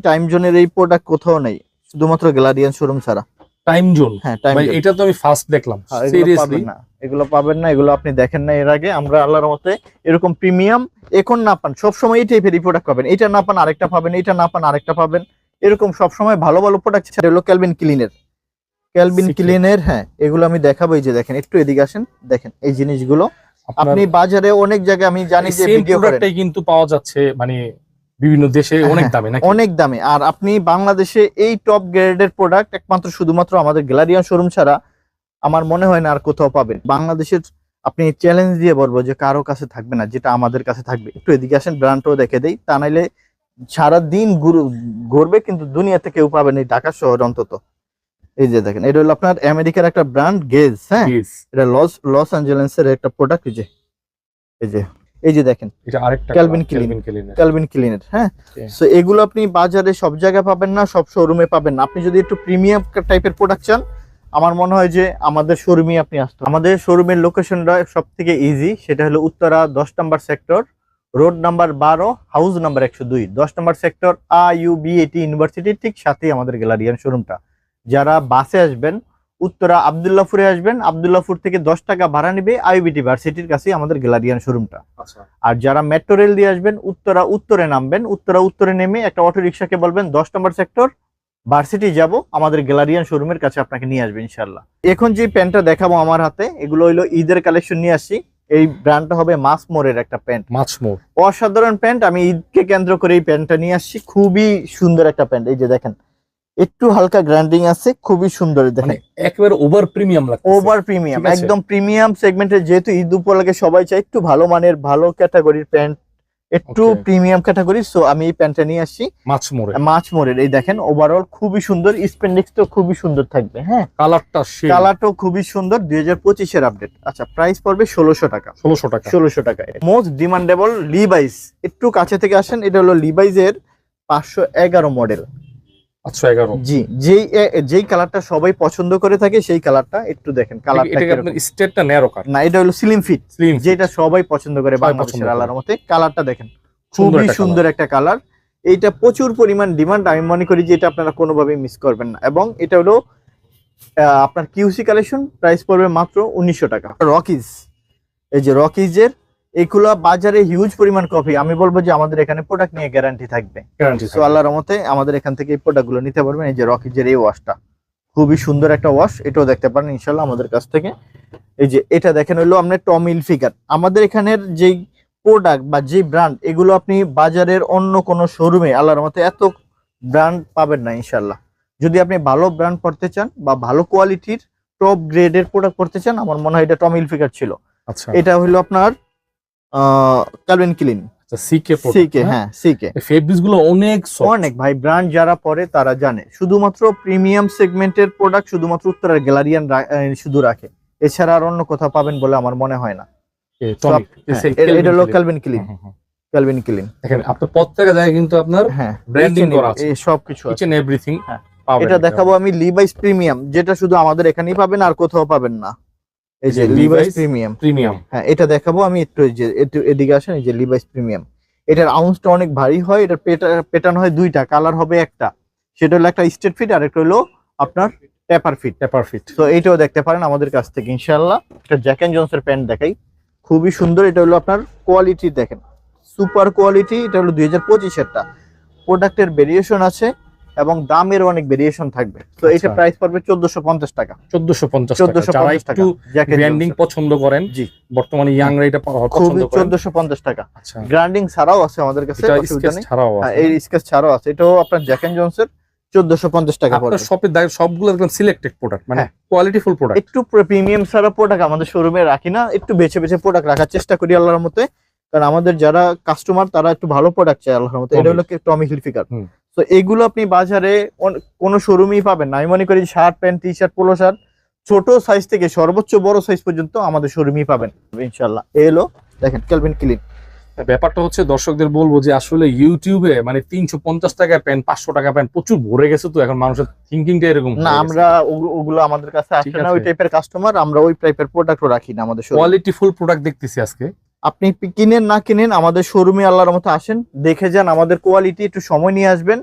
Time জোনের এই product কোথাও নেই, শুধুমাত্র গ্যালারিয়ান শোরুম ছাড়া। Time zone? হ্যাঁ, টাইম জোন। এটা তো আমি ফার্স্ট দেখলাম। সিরিয়াসলি এগুলো পাবেন না, এগুলো আপনি দেখেন না এর আগে। আমরা আল্লাহর মতে এরকম প্রিমিয়াম এখন না পান, সবসময় এই টাইপের প্রোডাক্ট পাবেন। এটা না পান আরেকটা পাবেন, এটা না পান আরেকটা পাবেন, এরকম সবসময় ভালো ভালো প্রোডাক্ট ছাড়া। হলো ক্যালভিন ক্লিনের, ক্যালভিন ক্লিনের। হ্যাঁ, এগুলো আমি দেখাবো। এই যে দেখেন, একটু এদিকে আসেন, দেখেন এই জিনিসগুলো আপনি বাজারে অনেক জায়গায় আমি জানি যে ভিডিও প্রোডাক্টটাই কিন্তু পাওয়া যাচ্ছে মানে বিভিন্ন দেশে অনেক দামে, নাকি? অনেক দামে। আর আপনি বাংলাদেশে এই টপ গ্রেডের প্রোডাক্ট একমাত্র শুধুমাত্র আমাদের গ্যালারিয়ান শোরুম ছাড়া আমার মনে হয় না আর কোথাও পাবেন। বাংলাদেশের আপনি চ্যালেঞ্জ দিয়ে বলবো যে কারো কাছে থাকবে না যেটা আমাদের কাছে থাকবে। একটু এদিকে আসেন, ব্র্যান্ডটাও দেখে দেই, তা নাইলে সারাদিন ঘুরবে কিন্তু দুনিয়াতে কেউ পাবেন এই ঢাকা শহর অন্তত। এই যে দেখেন, এটা হলো আপনার আমেরিকার একটা ব্র্যান্ড গেজ। হ্যাঁ, এটা লস অ্যাঞ্জেলেসের একটা প্রোডাক্ট। এই যে দেখেন, এটা আরেকটা ক্যালভিন ক্লিনের। হ্যাঁ, সো এগুলো আপনি বাজারে সব জায়গায় পাবেন না, সব শোরুমে পাবেন না। আপনি যদি একটু প্রিমিয়াম টাইপের প্রোডাক্ট চান, আমার মনে হয় যে আমাদের শোরুমে আপনি আসতে। আমাদের শোরুমের লোকেশনটা সব থেকে ইজি, সেটা হলো উত্তরা 10 নম্বর sector, road number 12, house number 102, 10 নম্বর সেক্টর, IUBAT ইউনিভার্সিটির ঠিক সাথেই আমাদের গ্যালারিয়ান শোরুমটা। যারা বাসে আসবেন উত্তরা আব্দুল্লাহপুরে আসবেন, আব্দুল্লাহপুর থেকে 10 টাকা ভাড়া নিবে, IUBAT ভার্সিটির কাছেই আমাদের গ্যালারিয়ান শোরুমটা। আর যারা মেট্রো রেল দিয়ে আসবেন উত্তরে নামবেন, উত্তরে নেমে একটা অটো রিক্সাকে বলবেন 10 নম্বর সেক্টর ভার্সিটি যাব, আমাদের গ্যালারিয়ান শোরুমের কাছে আপনাকে নিয়ে আসবে ইনশাল্লাহ। এখন যে প্যান্টটা দেখাবো আমার হাতে, এগুলো হইলো ঈদের কালেকশন নিয়ে আসছি। এই ব্র্যান্ডটা হবে মাসমোরের একটা প্যান্ট। মাসমোর অসাধারণ প্যান্ট, আমি ঈদকে কেন্দ্র করে এই প্যান্টটা নিয়ে আসছি। খুবই সুন্দর একটা প্যান্ট। এই যে দেখেন, একটু হালকা গ্র্যান্ডিং আছে, খুবই সুন্দর। দেখেন একেবারে ওভার প্রিমিয়াম লাগছে, ওভার প্রিমিয়াম, একদম প্রিমিয়াম সেগমেন্টের। যেহেতু ঈদ উপলক্ষে সবাই চায় একটু ভালো মানের, ভালো ক্যাটাগরির প্যান্ট, একটু প্রিমিয়াম ক্যাটাগরি। সো আমি এই প্যান্টটা নিয়ে আসছি মাছমোরের। এই দেখেন, ওভারঅল খুবই সুন্দর, স্পেন্ডিক্সটাও খুবই সুন্দর থাকবে। হ্যাঁ, কালারটাও খুবই সুন্দর, 2025-এর আপডেট। আচ্ছা, প্রাইস পড়বে 1600 টাকা। 1600 টাকা। মোস্ট ডিমান্ডেবল লিভাইস, একটু কাছে থেকে আসেন। এটা হলো লিভাইসের 511 মডেল। আচ্ছা, 11। জি, যেই কালারটা সবাই পছন্দ করে থাকে সেই কালারটা। একটু দেখেন কালারটা, এটা কি আপনার স্টেটটা ন্যারো কাট? না, এটা হলো স্লিম ফিট, যেটা সবাই পছন্দ করে বাংলাদেশের আল্লাহর মতে। কালারটা দেখেন, খুবই সুন্দর একটা কালার। এইটা প্রচুর পরিমাণ ডিমান্ড, আমি মনে করি যে এটা আপনারা কোনোভাবেই মিস করবেন না। এবং এটা হলো আপনার কিউসি কালেকশন, প্রাইস পড়বে মাত্র 1900 টাকা। রকিজ, এই যে রকিজের এগুলো বাজারে হিউজ পরিমাণ কপি। আমি বলবো যে আমাদের এখানে প্রোডাক্ট নিয়ে গ্যারান্টি থাকবে। তো আল্লাহর রহমতে আমাদের এখান থেকে এই প্রোডাক্ট গুলো নিতে পারবেন। এই যে রকিজের এই ওয়াশটা খুবই সুন্দর একটা ওয়াশ, এটাও দেখতে পারেন ইনশাল্লাহ আমাদের কাছ থেকে। এই যে এটা দেখেন, হলো আপনার টমি হিলফিগার। আমাদের এখানের যেই প্রোডাক্ট বা যে ব্র্যান্ড, এগুলো আপনি বাজারের অন্য কোনো শোরুমে আল্লাহর রহমতে এত ব্র্যান্ড পাবেন না ইনশাল্লাহ। যদি আপনি ভালো ব্র্যান্ড পড়তে চান বা ভালো কোয়ালিটির টপ গ্রেডের প্রোডাক্ট পড়তে চান, আমার মনে হয় এটা টমি হিলফিগার ছিল। আচ্ছা, এটা হলো আপনার ক্যালভিন ক্লিন সিকে। হ্যাঁ, সিকে ফেব্রিক্স গুলো অনেক ভাই, ব্র্যান্ড যারা পরে তারা জানে। শুধুমাত্র প্রিমিয়াম সেগমেন্টের প্রোডাক্ট শুধুমাত্র উত্তরার গ্যালারিয়ান শুধু রাখে, এছাড়া আর অন্য কোথাও পাবেন বলে আমার মনে হয় না। এটা হলো ক্যালভিন ক্লিন। দেখেন আপনার প্রত্যেকটা জায়গায় কিন্তু আপনার ব্র্যান্ডিং করা আছে, সবকিছু ইচ এন্ড এভরিথিং। এটা দেখাবো আমি লিভাইস প্রিমিয়াম, যেটা শুধু আমাদের এখানেই পাবেন, আর কোথাও পাবেন না। এই যে লিভাইস প্রিমিয়াম। হ্যাঁ, এটা দেখাবো আমি একটু এদিকে আসেন। এই যে লিভাইস প্রিমিয়াম, এটার আউন্সটা অনেক ভারী হয়। এটার প্যাটার্ন হয় দুইটা, কালার হবে একটা, সেটা হলো একটা স্ট্রেট ফিট আর একটা হলো আপনার টেপার ফিট। তো এইটাও দেখতে পারেন আমাদের কাছ থেকে ইনশাআল্লাহ। এটা জ্যাক এন্ড জনসের প্যান্ট দেখাই, খুবই সুন্দর। এটা হলো আপনার কোয়ালিটি দেখেন, সুপার কোয়ালিটি। এটা হলো 2025-এরটা। প্রোডাক্টের ভেরিয়েশন আছে এবং দামের অনেক ভেরিয়েশন থাকবে। তো এটা প্রাইস পড়বে 1450 টাকা। 1450 টাকা। ব্র্যান্ডিং পছন্দ করেন, জি, বর্তমানে ইয়াং রা এটা পছন্দ করেন। 1450 টাকা। আচ্ছা, ব্র্যান্ডিং ছাড়াও আছে আমাদের কাছে, এই স্কেচ ছাড়াও আছে। এটাও আপনার জ্যাক এন্ড জনসের 1450 টাকা পড়বে। আপনার শপে সবগুলো একদম সিলেক্টেড প্রোডাক্ট, মানে কোয়ালিটিফুল প্রোডাক্ট। একটু প্রিমিয়াম ছাড়া প্রোডাক্ট আমাদের শোরুমে রাখি না, একটু বেছে বেছে প্রোডাক্ট রাখার চেষ্টা করি আল্লাহর মতে, কারণ আমাদের যারা কাস্টমার তারা একটু ভালো প্রোডাক্ট চায় আল্লাহর মতে। এটা হলো টমি হিলফিগার। তো এগুলো আপনি বাজারে কোনো শোরুমেই পাবেন না। আমি মনে করি shirt, pant, T shirt, polo shirt ছোট সাইজ থেকে সর্বোচ্চ বড় সাইজ পর্যন্ত আমাদের শোরুমেই পাবেন ইনশাআল্লাহ। এলো দেখেন ক্যালভিন ক্লিন। ব্যাপারটা হচ্ছে দর্শকদের বলবো যে আসলে ইউটিউবে মানে 350 টাকা প্যান্ট, 500 টাকা প্যান্ট প্রচুর ভরে গেছে। তো এখন মানুষের থিঙ্কিংটা এরকম না, আমরা ওগুলো আমাদের কাছে আসে না, ওই টাইপের কাস্টমার। আমরা ওই টাইপের প্রোডাক্টও রাখি না আমাদের শোরুমে। কোয়ালিটিফুল প্রোডাক্ট দেখতেছি আজকে। আপনি কিনেন না কিনেন আমাদের শোরুমে আল্লাহর মতো আসেন, দেখে যান আমাদের কোয়ালিটি, একটু সময় নিয়ে আসবেন।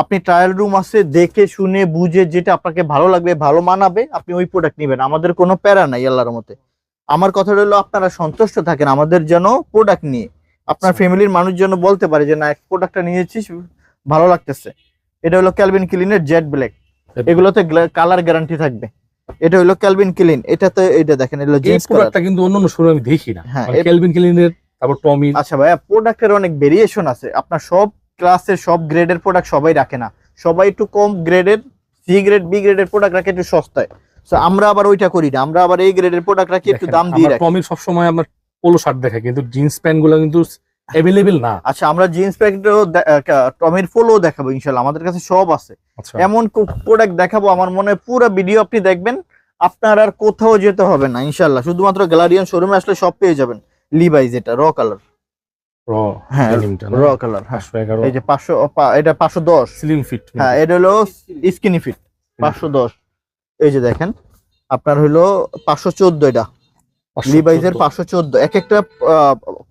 আপনি ট্রায়াল রুম আছে, দেখে শুনে বুঝে যেটা আপনাকে ভালো লাগবে, ভালো মানাবে, আপনি ওই প্রোডাক্ট নেবেন। আমাদের কোনো প্যারা নাই আল্লাহর মতে। আমার কথা হলো আপনারা সন্তুষ্ট থাকেন আমাদের যেন প্রোডাক্ট নিয়ে, আপনার ফ্যামিলির মানুষ যেন বলতে পারে যে না, প্রোডাক্টটা নিয়েছি ভালো লাগতেছে। এটা হলো ক্যালভিন ক্লিনের জেড ব্ল্যাক, এগুলোতে কালার গ্যারান্টি থাকবে। এটা হলো ক্যালভিন ক্লিন, এটাতে এটা দেখেন এগুলো এই জিন্স প্রোডাক্টটা কিন্তু অন্যান্য শোরুমে আমি দেখি না। হ্যাঁ, ক্যালভিন ক্লিনের, তারপর টমি। আচ্ছা ভাইয়া, প্রোডাক্টের অনেক ভেরিয়েশন আছে। আপনার সব ক্লাসের সব গ্রেডের প্রোডাক্ট সবাই রাখে না, সবাই একটু কম গ্রেডের, সি গ্রেড বি গ্রেডের প্রোডাক্ট রাখে একটু সস্তায়। তো আমরা আবার ওইটা করি না, আমরা আবার এই গ্রেডের প্রোডাক্ট রাখি একটু দাম দিয়ে রাখি। টমির সবসময় আমরা পোলো শার্ট দেখাই, কিন্তু জিন্স প্যান্ট গুলো কিন্তু অ্যাভেলেবেল না। আচ্ছা, আমরা জিন্স প্যান্টও টমির পোলো দেখাবো ইনশাল্লাহ, আমাদের কাছে সব আছে। এমন প্রোডাক্ট দেখাবো, আমার মনে হয় পুরো ভিডিও আপনি দেখবেন, আপনার আর কোথাও যেতে হবে না ইনশাল্লাহ। শুধুমাত্র গ্যালারিয়ান শোরুমে আসলে সব পেয়ে যাবেন। লিভাইস, এটা র কালার, হ্যাঁ র কালার, এই যে 500, এটা 510 স্লিম ফিট। হ্যাঁ, এটা হলো স্কিনি ফিট 510। এই যে দেখেন আপনার হলো 514, এটা লিভাইসের 514। এক একটা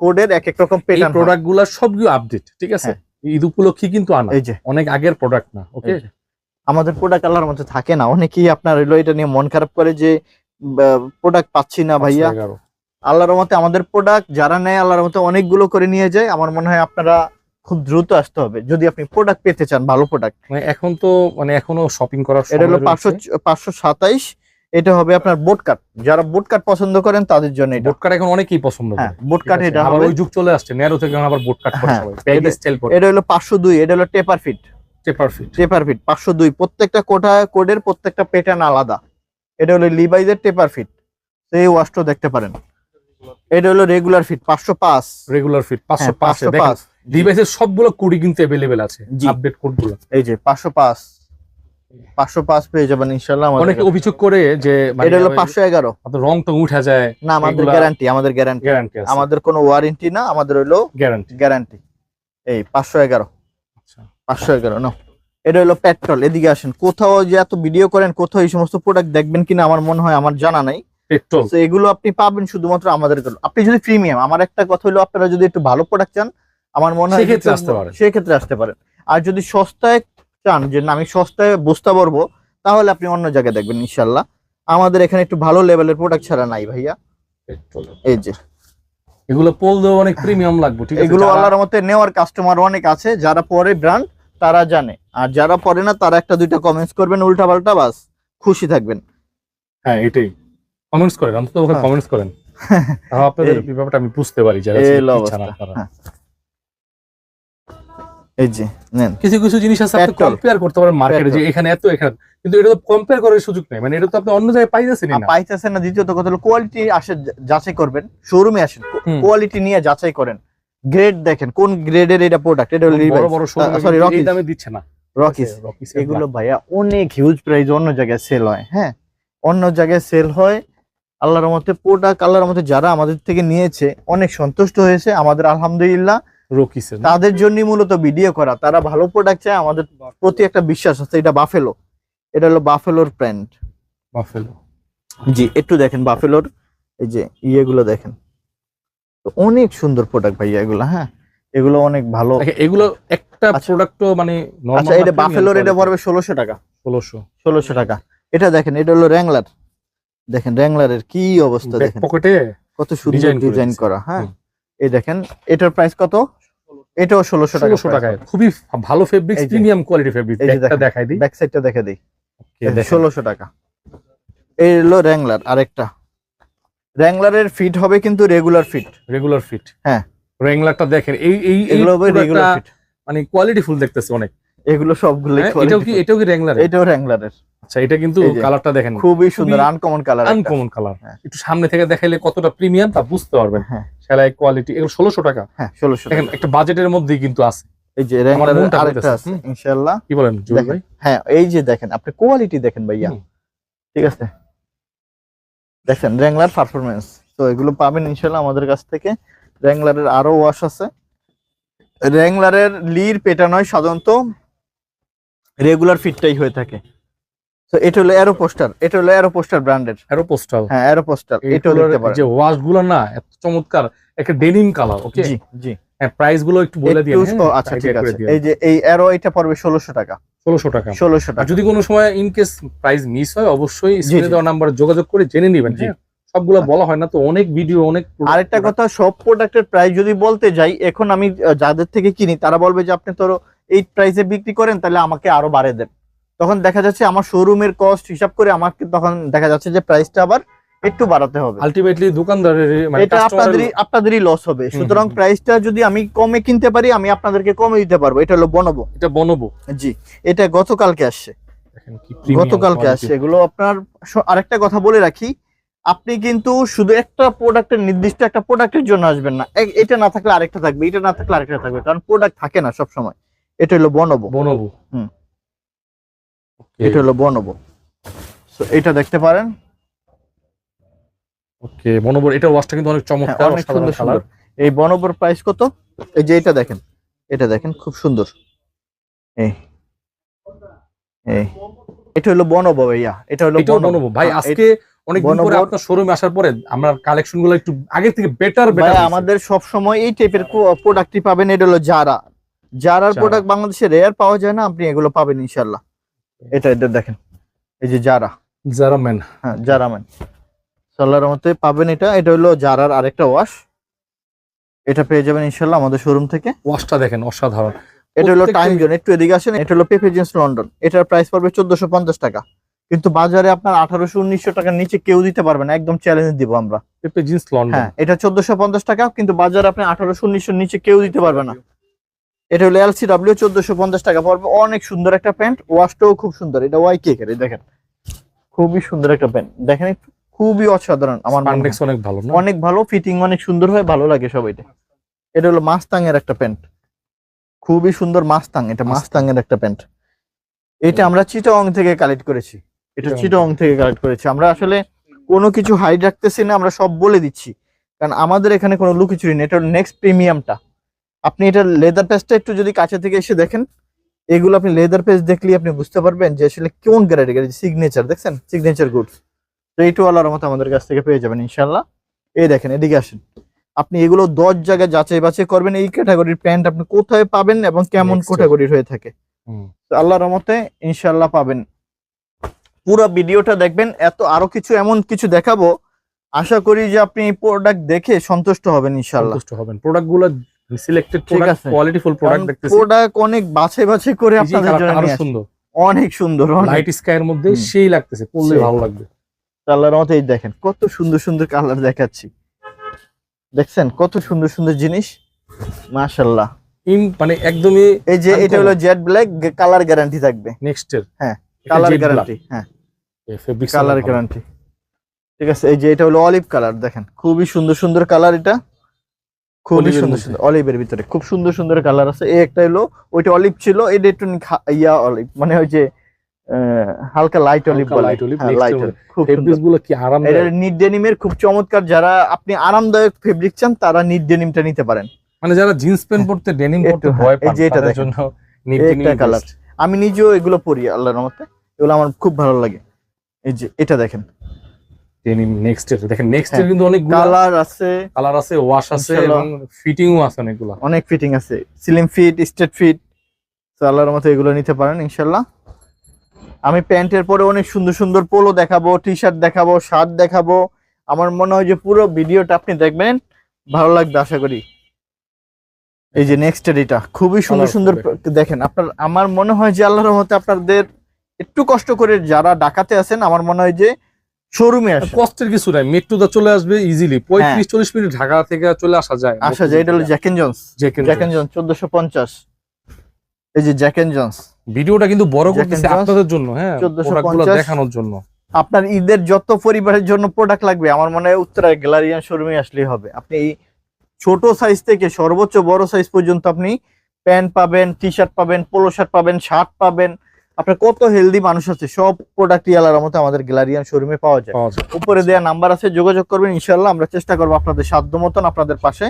কোডের এক এক রকম প্যাটার্ন। প্রোডাক্টগুলো সবগুলো আপডেট, ঠিক আছে, ঈদ উপলক্ষে কিন্তু আনা, এই যে অনেক আগের প্রোডাক্ট না। ওকে, আমাদের প্রোডাক্ট আল্লাহর মধ্যে থাকে না। অনেকেই আপনার হলো এটা নিয়ে মন খারাপ করে যে প্রোডাক্ট পাচ্ছি না ভাইয়া। আল্লাহর মতে আমাদের প্রোডাক্ট যারা নেয় আল্লাহর মতে অনেকগুলো করে নিয়ে যায়। আমার মনে হয় আপনারা খুব দ্রুত আসতে হবে যদি আপনি প্রোডাক্ট পেতে চান, ভালো প্রোডাক্ট। এখন তো এখনো শপিং করার সময়। এটা হলো 527, এটা হবে আপনার বোট কাট। যারা বোট কাট পছন্দ করেন তাদের জন্য এটা। বোট কাট এখন অনেকেই পছন্দ করে। বোট কাট এটা আবার ওই যুগ চলে আসছে, ন্যারো থেকে আবার বোট কাট করে সবাই, প্যাগি স্টাইল করে। এটা হলো 502, এটা হলো টেপার ফিট। 502 প্রত্যেকটা কোডের প্রত্যেকটা প্যাটার্ন আলাদা। এটা হলো লিভাইজের টেপার ফিট, এই ওয়াশটা দেখতে পারেন। এটা হলো রেগুলার ফিট 505, রেগুলার ফিট 505। ডিভাইসের সবগুলো কোডই কিন্তু अवेलेबल আছে, আপডেট কোডগুলো। এই যে 505 পেয়ে যাবেন ইনশাআল্লাহ। অনেকে অভিযোগ করে যে এটা হলো 511, আপনার রং তো উঠা যায় না। আমাদের গ্যারান্টি, আছে, আমাদের কোনো ওয়ারেন্টি না, আমাদের হলো গ্যারান্টি। এই 511, আচ্ছা 511 না। এটা হলো পেট্রোল। এদিকে আসেন, কোথাও যে এত ভিডিও করেন, কোথাও এই সমস্ত প্রোডাক্ট দেখবেন কিনা আমার মনে হয়, আমার জানা নাই। পেট্রোল এগুলো আপনি পাবেন শুধুমাত্র আমাদের। আপনি যদি প্রিমিয়াম, আমার একটা কথা হলো, আপনারা যদি একটু ভালো প্রোডাক্ট চান আমার মনে হয় সেক্ষেত্রে আসতে পারেন। আর যদি সস্তায় চান যে না আমি সস্তায় বসতে পারবো, তাহলে আপনি অন্য জায়গায় দেখবেন ইনশাল্লাহ। আমাদের এখানে একটু ভালো লেভেলের প্রোডাক্ট ছাড়া নাই ভাইয়া। এই যে এগুলো পড়লেও অনেক প্রিমিয়াম লাগবে, ঠিক আছে। এগুলো আল্লাহর মতে নেওয়ার কাস্টমার অনেক আছে, যারা পরে ব্র্যান্ড তারা জানে, আর যারা পরে না তারা একটা দুইটা কমেন্টস করবেন উল্টা পাল্টা, বাস খুশি থাকবেন। হ্যাঁ, এটাই কমেন্টস করেন, অন্তত কমেন্টস করেন, আপনাদের ব্যাপারটা আমি বুঝতে পারি যারা ইচ্ছা না করেন। এই যে নেন, কিছু কিছু জিনিস আছে আপনি কম্পেয়ার করতে পারেন মার্কেটে, যে এখানে এত, এখানে কিন্তু এটা তো কম্পেয়ার করার সুযোগ নেই। এটা তো আপনি অন্য জায়গায় পাইতেছেন না। দ্বিতীয়ত কথা হলো কোয়ালিটি আসে যাচাই করবেন, শোরুমে আসেন, কোয়ালিটি নিয়ে যাচাই করেন, গ্রেড দেখেন কোন গ্রেডের এটা প্রোডাক্ট। এটা হলো বড় বড় শোরুমে সরি রকি দামে দিচ্ছে না, রকিস এগুলো ভাইয়া অনেক হিউজ প্রাইস অন্য জায়গায় সেল হয়। হ্যাঁ, অন্য জায়গায় সেল হয়। আল্লাহর মতে প্রোডাক্ট আল্লাহর মতে যারা আমাদের থেকে নিয়েছে অনেক সন্তুষ্ট হয়েছে, আমাদের আলহামদুলিল্লাহ। রকিসের তাদের জন্য মূলত ভিডিও করা, তারা ভালো প্রোডাক্ট চায়, আমাদের প্রতি একটা বিশ্বাস আছে। এটা বাফেলো, এটা হলো বাফেলোর প্যান্ট। বাফেলো, জি একটু দেখেন বাফেলোর এই যে ইয়েগুলো দেখেন, অনেক সুন্দর প্রোডাক্ট ভাইয়া এগুলো। হ্যাঁ, এগুলো অনেক ভালো। এগুলো একটা প্রোডাক্ট মানে নরমাল। আচ্ছা, এটা বাফেলোর, এটা পড়বে 1600 টাকা। 1600 টাকা। এটা দেখেন, এটা হলো র্যাংলার। দেখেন র্যাংলারের কি অবস্থা, দেখেন পকেটে কত সুন্দর ডিজাইন করা। হ্যাঁ, এই দেখেন এটার প্রাইস কত, এটাও 1600 টাকা। খুবই ভালো ফেব্রিক, প্রিমিয়াম কোয়ালিটি ফেব্রিক। এটা দেখাই দিই, ব্যাক সাইডটা দেখাই দিই। 1600 টাকা। এই হলো র্যাংলার। আরেকটা র্যাংলারের ফিট হবে কিন্তু রেগুলার ফিট। হ্যাঁ, র্যাংলারটা দেখেন, এই এগুলো হবে রেগুলার ফিট, মানে কোয়ালিটি ফুল দেখতেছে অনেক। এগুলো সবগুলো এটাও কি র্যাংলার? এটাও র্যাংলারের। আচ্ছা, এটা কিন্তু কালারটা দেখেন, খুবই সুন্দর, আনকমন কালার। একটু সামনে থেকে দেখাইলে কতটা প্রিমিয়াম তা বুঝতে পারবেন। হ্যাঁ, সেলাই কোয়ালিটি। এগুলো 1600 টাকা। হ্যাঁ, 1600 টাকা। একটা বাজেটের মধ্যেই কিন্তু আছে। এই যে র্যাংলারের আরেকটা আছে ইনশাআল্লাহ। কি বলেন জুয়েল ভাই? হ্যাঁ, এই যে দেখেন, আপনি কোয়ালিটি দেখেন ভাইয়া, ঠিক আছে। দেখেন র্যাংলার পারফরম্যান্স, তো এগুলো পাবেন ইনশাআল্লাহ আমাদের কাছ থেকে। র্যাংলারের আরো ওয়াশ আছে। র্যাংলারের লির পেটা নয়, সাধারণত রেগুলার ফিটটাই হয়ে থাকে। তো এটা হলো অ্যারোপোস্টার, এটা হলো অ্যারোপোস্টার ব্র্যান্ডের। অ্যারোপোস্টার, হ্যাঁ অ্যারোপোস্টার। এটাও দেখতে পারেন, যে ওয়াশগুলো না এত চমৎকার, একটা ডেনিম কালার। ওকে, জি হ্যাঁ প্রাইস গুলো একটু বলে দিন। আচ্ছা ঠিক আছে, এই যে এই অ্যারো এটা পড়বে 1600 টাকা। 1600 টাকা। 1600 টাকা। যদি কোনো সময় ইন কেস প্রাইস মিস হয় অবশ্যই স্ক্রিনে দেওয়া নাম্বারে যোগাযোগ করে জেনে নেবেন। সবগুলো বলা হয় না তো, অনেক ভিডিও অনেক। আরেকটা কথা, সব প্রোডাক্টের প্রাইস যদি বলতে যাই, এখন আমি যাদের থেকে কিনি তারা বলবে যে আপনি তো এই প্রাইসে বিক্রি করেন, তাহলে আমাকে আরো বাড়িয়ে দেন। তখন দেখা যাচ্ছে আমার শোরুমের কস্ট হিসাব করে আমাকে তখন দেখা যাচ্ছে যে প্রাইসটা আবার একটু বাড়াতে হবে। আলটিমেটলি দোকানদারের এটা আপনাদেরই লস হবে। সুতরাং প্রাইসটা যদি আমি কমে কিনতে পারি, আমি আপনাদেরকে কমে দিতে পারবো। এটা হলো বনবো। এটা বনবো, জি। এটা গতকালকে আসছে, গতকালকে আসছে এগুলো আপনার। আরেকটা কথা বলে রাখি, আপনি কিন্তু শুধু একটা প্রোডাক্টের নির্দিষ্ট একটা প্রোডাক্টের জন্য আসবেন না। এটা না থাকলে আরেকটা থাকবে, এটা না থাকলে আরেকটা থাকবে, কারণ প্রোডাক্ট থাকে না সব সময়। এটা হলো বনবো। বনবো, এটা হলো বনবো। সো এটা দেখতে পারেন। ওকে, বনবোর এটা ওয়াশটা কিন্তু অনেক চমৎকার, অনেক সুন্দর। এই বনবোর প্রাইস কত? এই যে এটা দেখেন, এটা দেখেন খুব সুন্দর। এই এটা হলো বনবো ভাইয়া, এটা হলো বনবো ভাই। আজকে অনেকদিন পরে আপনার শোরুমে আসার পরে আমরা কালেকশনগুলো একটু আগে থেকে বেটার আমাদের সব সময় এই টাইপের প্রোডাক্টই পাবেন। এটা হলো জারার প্রোডাক্ট বাংলাদেশে রেয়ার পাওয়া যায় না, আপনি এগুলো পাবেন ইনশাআল্লাহ। এটা দেখেন, এই যে জারাম্যান। হ্যাঁ, জারাম্যান আল্লাহর রহমতে পাবেন। এটা হলো জারার আরেকটা ওয়াশ, এটা পেয়ে যাবেন ইনশাআল্লাহ আমাদের শোরুম থেকে। ওয়াশটা দেখেন অসাধারণ। এটা হলো টাইম জোন, একটু এদিকে আসেন। এটা হলো পেপে জিন্স লন্ডন, এটার প্রাইস পড়বে 1450 টাকা। কিন্তু বাজারে আপনার 1800-1900 টাকার নিচে কেউ দিতে পারবে না, একদম চ্যালেঞ্জ দিব আমরা। পেপে জিন্স লন্ডন, হ্যাঁ, এটা 1450 টাকা, কিন্তু বাজারে আপনি 1800-1900 নিচে কেউ দিতে পারবে না। এটা হলো LCW, 1450 টাকা পড়বে। অনেক সুন্দর একটা প্যান্ট, ওয়াশটাও খুব সুন্দর। এটা YK এর, দেখেন খুবই সুন্দর একটা প্যান্ট, দেখেন খুবই অসাধারণ। আমার অনেক ভালো, অনেক ভালো ফিটিং, অনেক সুন্দর হয়, ভালো লাগে সব। এটা হলো মাস্তাং এর একটা প্যান্ট, খুবই সুন্দর মাস্তাং। এটা মাস্তাং এর একটা প্যান্ট। এটা আমরা চিটাগং থেকে কালেক্ট করেছি। এটা চিটাগং থেকে কালেক্ট করেছি। আমরা আসলে কোনো কিছু হাইড রাখতেছি না, আমরা সব বলে দিচ্ছি, কারণ আমাদের এখানে কোনো লুকিচুরি নেই। এটা নেক্সট প্রিমিয়ামটা। আপনি এটা লেদার পেজটা একটু যদি কাছে থেকে এসে দেখেন, এগুলো আপনি লেদার পেজ দেখলে আপনি বুঝতে পারবেন যে আসলে কোন গ্যারান্টি। সিগনেচার দেখছেন, সিগনেচার গুডস। তো এইটু আল্লাহর মতো আমাদের কাছ থেকে পেয়ে যাবেন ইনশাল্লাহ। এই দেখেন, এদিকে আসেন। আপনি এগুলো 10 জায়গায় যাচাই বাছাই করবেন, এই ক্যাটাগরির প্যান্ট আপনি কোথায় পাবেন এবং কেমন ক্যাটাগরির হয়ে থাকে। তো আল্লাহর রহমতে ইনশাল্লাহ পাবেন। পুরো ভিডিওটা দেখবেন, আরো কিছু এমন কিছু দেখাবো, আশা করি যে আপনি প্রোডাক্ট দেখে সন্তুষ্ট হবেন ইনশাআল্লাহ। সন্তুষ্ট হবেন। প্রোডাক্টগুলো সিলেক্টেড প্রোডাক্ট, কোয়ালিটিফুল প্রোডাক্ট দেখতেছি। প্রোডাক্ট অনেক বাছাই বাছাই করে আপনাদের জন্য আরো সুন্দর, অনেক সুন্দর, লাইট স্কাই এর মধ্যে সেই লাগতেছে, পরলে ভালো লাগবে। আল্লাহর রহমতে এই দেখেন কত সুন্দর সুন্দর কালার দেখাচ্ছি, দেখছেন কত সুন্দর সুন্দর জিনিস, মাশাআল্লাহ। মানে একদমই এই যে এটা হলো জেড ব্ল্যাক, কালার গ্যারান্টি থাকবে নেক্সট এর। হ্যাঁ, কালার গ্যারান্টি। হ্যাঁ, ফেব্রিক কালার গ্যারান্টি, ঠিক আছে। এই যে এটা হলো অলিভ কালার, দেখেন খুবই সুন্দর সুন্দর কালার। এটা খুবই সুন্দর সুন্দর অলিভের ভিতরে খুব সুন্দর সুন্দর কালার আছে। এই একটা হলো, ওইটা অলিভ ছিল, এটা একটু অলিভ, মানে ওই যে হালকা লাইট অলিভ বলে। খুব ফেব্রিকগুলো কি আরামদায়ক। এটা নিট ডেনিমের খুব চমৎকার। যারা আপনি আরামদায়ক ফেব্রিক চান তারা নিট ডেনিমটা নিতে পারেন। মানে যারা জিন্স প্যান্ট পরতে, ডেনিম পরতে ভয় পায়, তাদের জন্য নিট ডেনিম কালার। আমি নিজেও এগুলো পরি আল্লাহর রহমতে, এগুলো আমার খুব ভালো লাগে। এই যে এটা দেখেন ডেনিম নেক্সট এর, দেখেন নেক্সট এর কিন্তু অনেক কালার আছে, ওয়াশ আছে এবং ফিটিংও আছে অনেকগুলো। অনেক ফিটিং আছে, স্লিম ফিট, স্ট্রেট ফিট। তো আল্লাহর মতো এগুলো নিতে পারেন ইনশাআল্লাহ। আমি প্যান্টের পরে অনেক সুন্দর সুন্দর পোলো দেখাবো, টি শার্ট দেখাবো, শার্ট দেখাবো। আমার মনে হয় যে পুরো ভিডিওটা আপনি দেখবেন, ভালো লাগবে আশা করি। এই যে নেক্সট এর, এটা খুবই সুন্দর সুন্দর দেখেন। আমার মনে হয় যে আল্লাহর রহমতে আপনাদের একটু কষ্ট করে যারা ঢাকাতে আছেন, আমার মনে হয় যে শোরুমে আসে, কষ্টের কিছু নাই, মেট্রোতে চলে আসবে ইজিলি, 35-40 মিনিট ঢাকা থেকে চলে আসা যায়। এটা হলো জ্যাক এন্ড জন্স, 1450। এই যে জ্যাক এন্ড জন্স। ভিডিওটা কিন্তু বড় করতেছি আপনাদের জন্য, হ্যাঁ, প্রোডাক্টগুলো দেখানোর জন্য। আপনার ঈদের যত পরিবারের জন্য প্রোডাক্ট লাগবে, আমার মনে হয় উত্তরায় গ্যালারিয়ান শোরুমে আসলেই হবে। আপনি এই ছোট সাইজ থেকে সর্বোচ্চ বড় সাইজ পর্যন্ত আপনি প্যান্ট পাবেন, টি শার্ট পাবেন, পোলো শার্ট পাবেন, শার্ট পাবেন। আপনার কত হেলদি মানুষ আছে, সব প্রোডাক্টই আল্লাহর রহমতে আমাদের গ্যালারিয়ান শোরুমে পাওয়া যায়। উপরে দেওয়া নাম্বার আছে, যোগাযোগ করবেন ইনশাআল্লাহ। আমরা চেষ্টা করবো আপনাদের সাধ্য মতন আপনাদের পাশে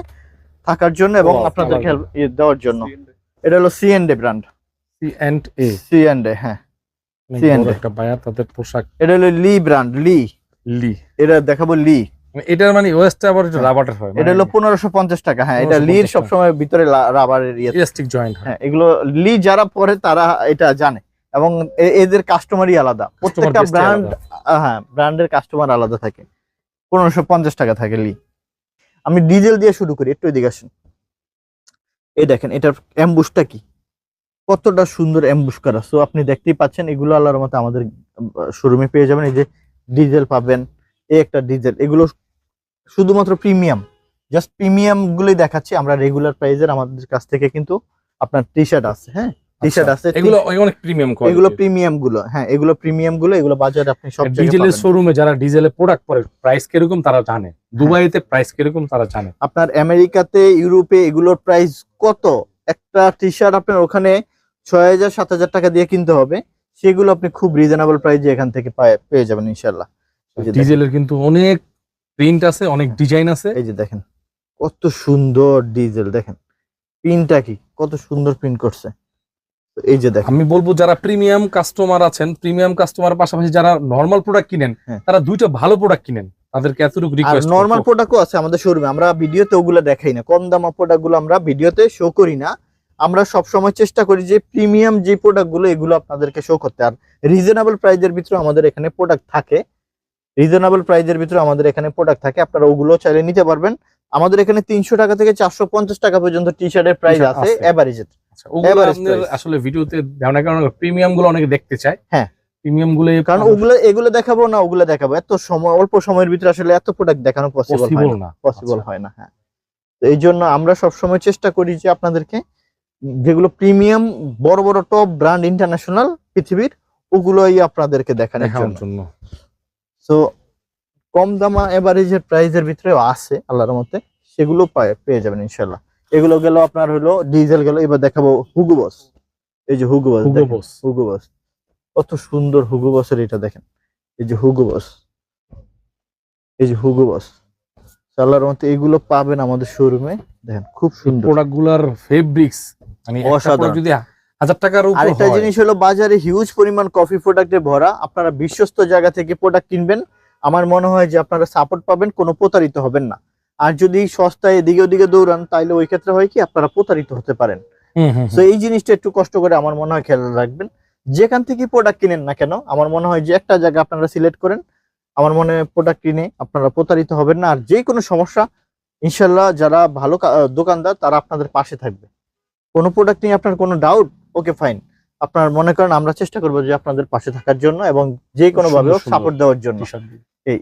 থাকার জন্য এবং আপনাদেরকে দেওয়ার জন্য। এটা হলো C&A ব্র্যান্ড, C&A, হ্যাঁ, C&A একটা বায়ার তাদের পোশাক। এটা হলো লি ব্র্যান্ড, লি এটা দেখাবো, লি এটার মানে ওয়েস্টটা আবার রাবারের হয়, এটা হলো 1550 টাকা। হ্যাঁ, এটা লির সবসময় ভিতরে রাবারের ইলাস্টিক জয়েন্ট। হ্যাঁ, এগুলো লি যারা পরে তারা এটা জানে, এবং এদের কাস্টমারই আলাদা, প্রত্যেকটা ব্র্যান্ড, হ্যাঁ ব্র্যান্ডের কাস্টমার আলাদা থাকে। 1550 টাকা থাকে লি। আমি ডিজেল দিয়ে শুরু করি, একটু এদিকে আসুন। এই দেখেন এটার অ্যাম্বুশটা কি, কতটা সুন্দর অ্যাম্বুশ করা। সো আপনি দেখতেই পাচ্ছেন, এগুলো আল্লাহর মতো আমাদের শোরুমে পেয়ে যাবেন। এই যে ডিজেল পাবেন, এই একটা ডিজেল, এগুলো শুধুমাত্র প্রিমিয়াম, জাস্ট প্রিমিয়াম গুলোই দেখাচ্ছি আমরা। রেগুলার প্রাইজের আমাদের কাছ থেকে কিন্তু আপনার টি শার্ট আছে, হ্যাঁ টি শার্ট আছে, এগুলো অনেক প্রিমিয়াম কোয়ালিটি, এগুলো প্রিমিয়াম গুলো, হ্যাঁ এগুলো প্রিমিয়াম গুলো, এগুলো বাজারে আপনি সব জায়গায় পাবেন। ডিজেলের শোরুমে যারা ডিজেলের প্রোডাক্ট পরে প্রাইস কিরকম তারা জানে, দুবাইতে প্রাইস কিরকম তারা জানে। আপনার আমেরিকাতে, ইউরোপে এগুলোর প্রাইস কত, একটা টি শার্ট আপনার ওখানে 6000-7000 টাকা দিয়ে কিনতে হবে, সেগুলো আপনি খুব রিজনেবল প্রাইসে এখান থেকে পেয়ে যাবেন ইনশাআল্লাহ। ডিজেলের কিন্তু অনেক প্রিন্ট আছে, অনেক ডিজাইন আছে। এই যে দেখেন কত সুন্দর ডিজেল, দেখেন প্রিন্টটা কি, কত সুন্দর প্রিন্ট করছে। এই যে দেখেন, আমি বলবো যারা প্রিমিয়াম কাস্টমার আছেন, প্রিমিয়াম কাস্টমার পাশাপাশি যারা নরমাল প্রোডাক্ট কিনেন, তারা দুইটা ভালো প্রোডাক্ট কিনেন, তাদেরকে এতটুকু রিকোয়েস্ট। নরমাল প্রোডাক্টও আছে আমাদের শোরুমে, আমরা ভিডিওতে ওগুলো দেখাই না, কম দামা প্রোডাক্ট গুলো আমরা ভিডিওতে শো করি না। আমরা সব সময় চেষ্টা করি যে প্রিমিয়াম যে প্রোডাক্ট গুলো, এগুলো আপনাদেরকে শো করতে। আর রিজনেবল প্রাইজের ভিতরে আমাদের এখানে প্রোডাক্ট থাকে, রিজনেবল প্রাইজের ভিতরে আমাদের এখানে প্রোডাক্ট থাকে, আপনারা ওগুলো চাইলে নিতে পারবেন। আমাদের এখানে 300 টাকা থেকে 450 টাকা পর্যন্ত টি শার্টের প্রাইস আছে এভারেজে। আসলে ভিডিওতে দেওয়ার কারণে প্রিমিয়াম গুলো অনেকে দেখতে চায়। হ্যাঁ, প্রিমিয়াম গুলো, কারণ এগুলো দেখাবো না, ওগুলো দেখাবো, এত সময়, অল্প সময়ের ভিতরে আসলে এত প্রোডাক্ট দেখানো পসিবল হয় না। হ্যাঁ, তো এই জন্য আমরা সব সময় চেষ্টা করি যে আপনাদেরকে যেগুলো প্রিমিয়াম, বড় বড় টপ ব্র্যান্ড ইন্টারন্যাশনাল পৃথিবীর, ওগুলোই আপনাদেরকে দেখানোর জন্য। সো কম দামা এভারেজের প্রাইজের ভিতরেও আছে আল্লাহর মতে, সেগুলো পেয়ে যাবেন ইনশাল্লাহ। এগুলো গেল আপনার হলো ডিজেল গেল। এবার দেখাবো হুগো বস। এই যে হুগো বস, কত সুন্দর হুগো বসের এটা দেখেন। এই যে হুগো বস, এই যে হুগো বস, আল্লাহর মতে এগুলো পাবেন আমাদের শোরুমে। দেখেন খুব সুন্দর প্রোডাক্টগুলোর ফেব্রিক্স, মানে অসাধারণ। যদি 1000 টাকার উপর, আরেকটা জিনিস হলো বাজারে হিউজ পরিমাণ কফি প্রোডাক্টে ভরা। আপনারা বিশ্বস্ত জায়গা থেকে প্রোডাক্ট কিনবেন, আমার মনে হয় যে আপনারা সাপোর্ট পাবেন, কোনো প্রতারিত হবেন না। আর যদি সস্তায় এদিকে ওদিকে দৌড়ান, তাহলে ওই ক্ষেত্রে হয় কি, আপনারা প্রতারিত হতে পারেন। তো এই জিনিসটা একটু কষ্ট করে আমার মনে হয় খেয়াল রাখবেন। যেখান থেকে প্রোডাক্ট কিনেন না কেন, আমার মনে হয় যে একটা জায়গা আপনারা সিলেক্ট করেন, আমার মনে হয় প্রোডাক্ট কিনে আপনারা প্রতারিত হবেন না। আর যে কোনো সমস্যা ইনশাল্লাহ যারা ভালো দোকানদার তারা আপনাদের পাশে থাকবে। কোনো প্রোডাক্ট নিয়ে আপনার কোনো ডাউট, ওকে ফাইন, আপনার মনে করেন আমরা চেষ্টা করবো যে আপনাদের পাশে থাকার জন্য এবং যে কোনো ভাবে সাপোর্ট দেওয়ার জন্য।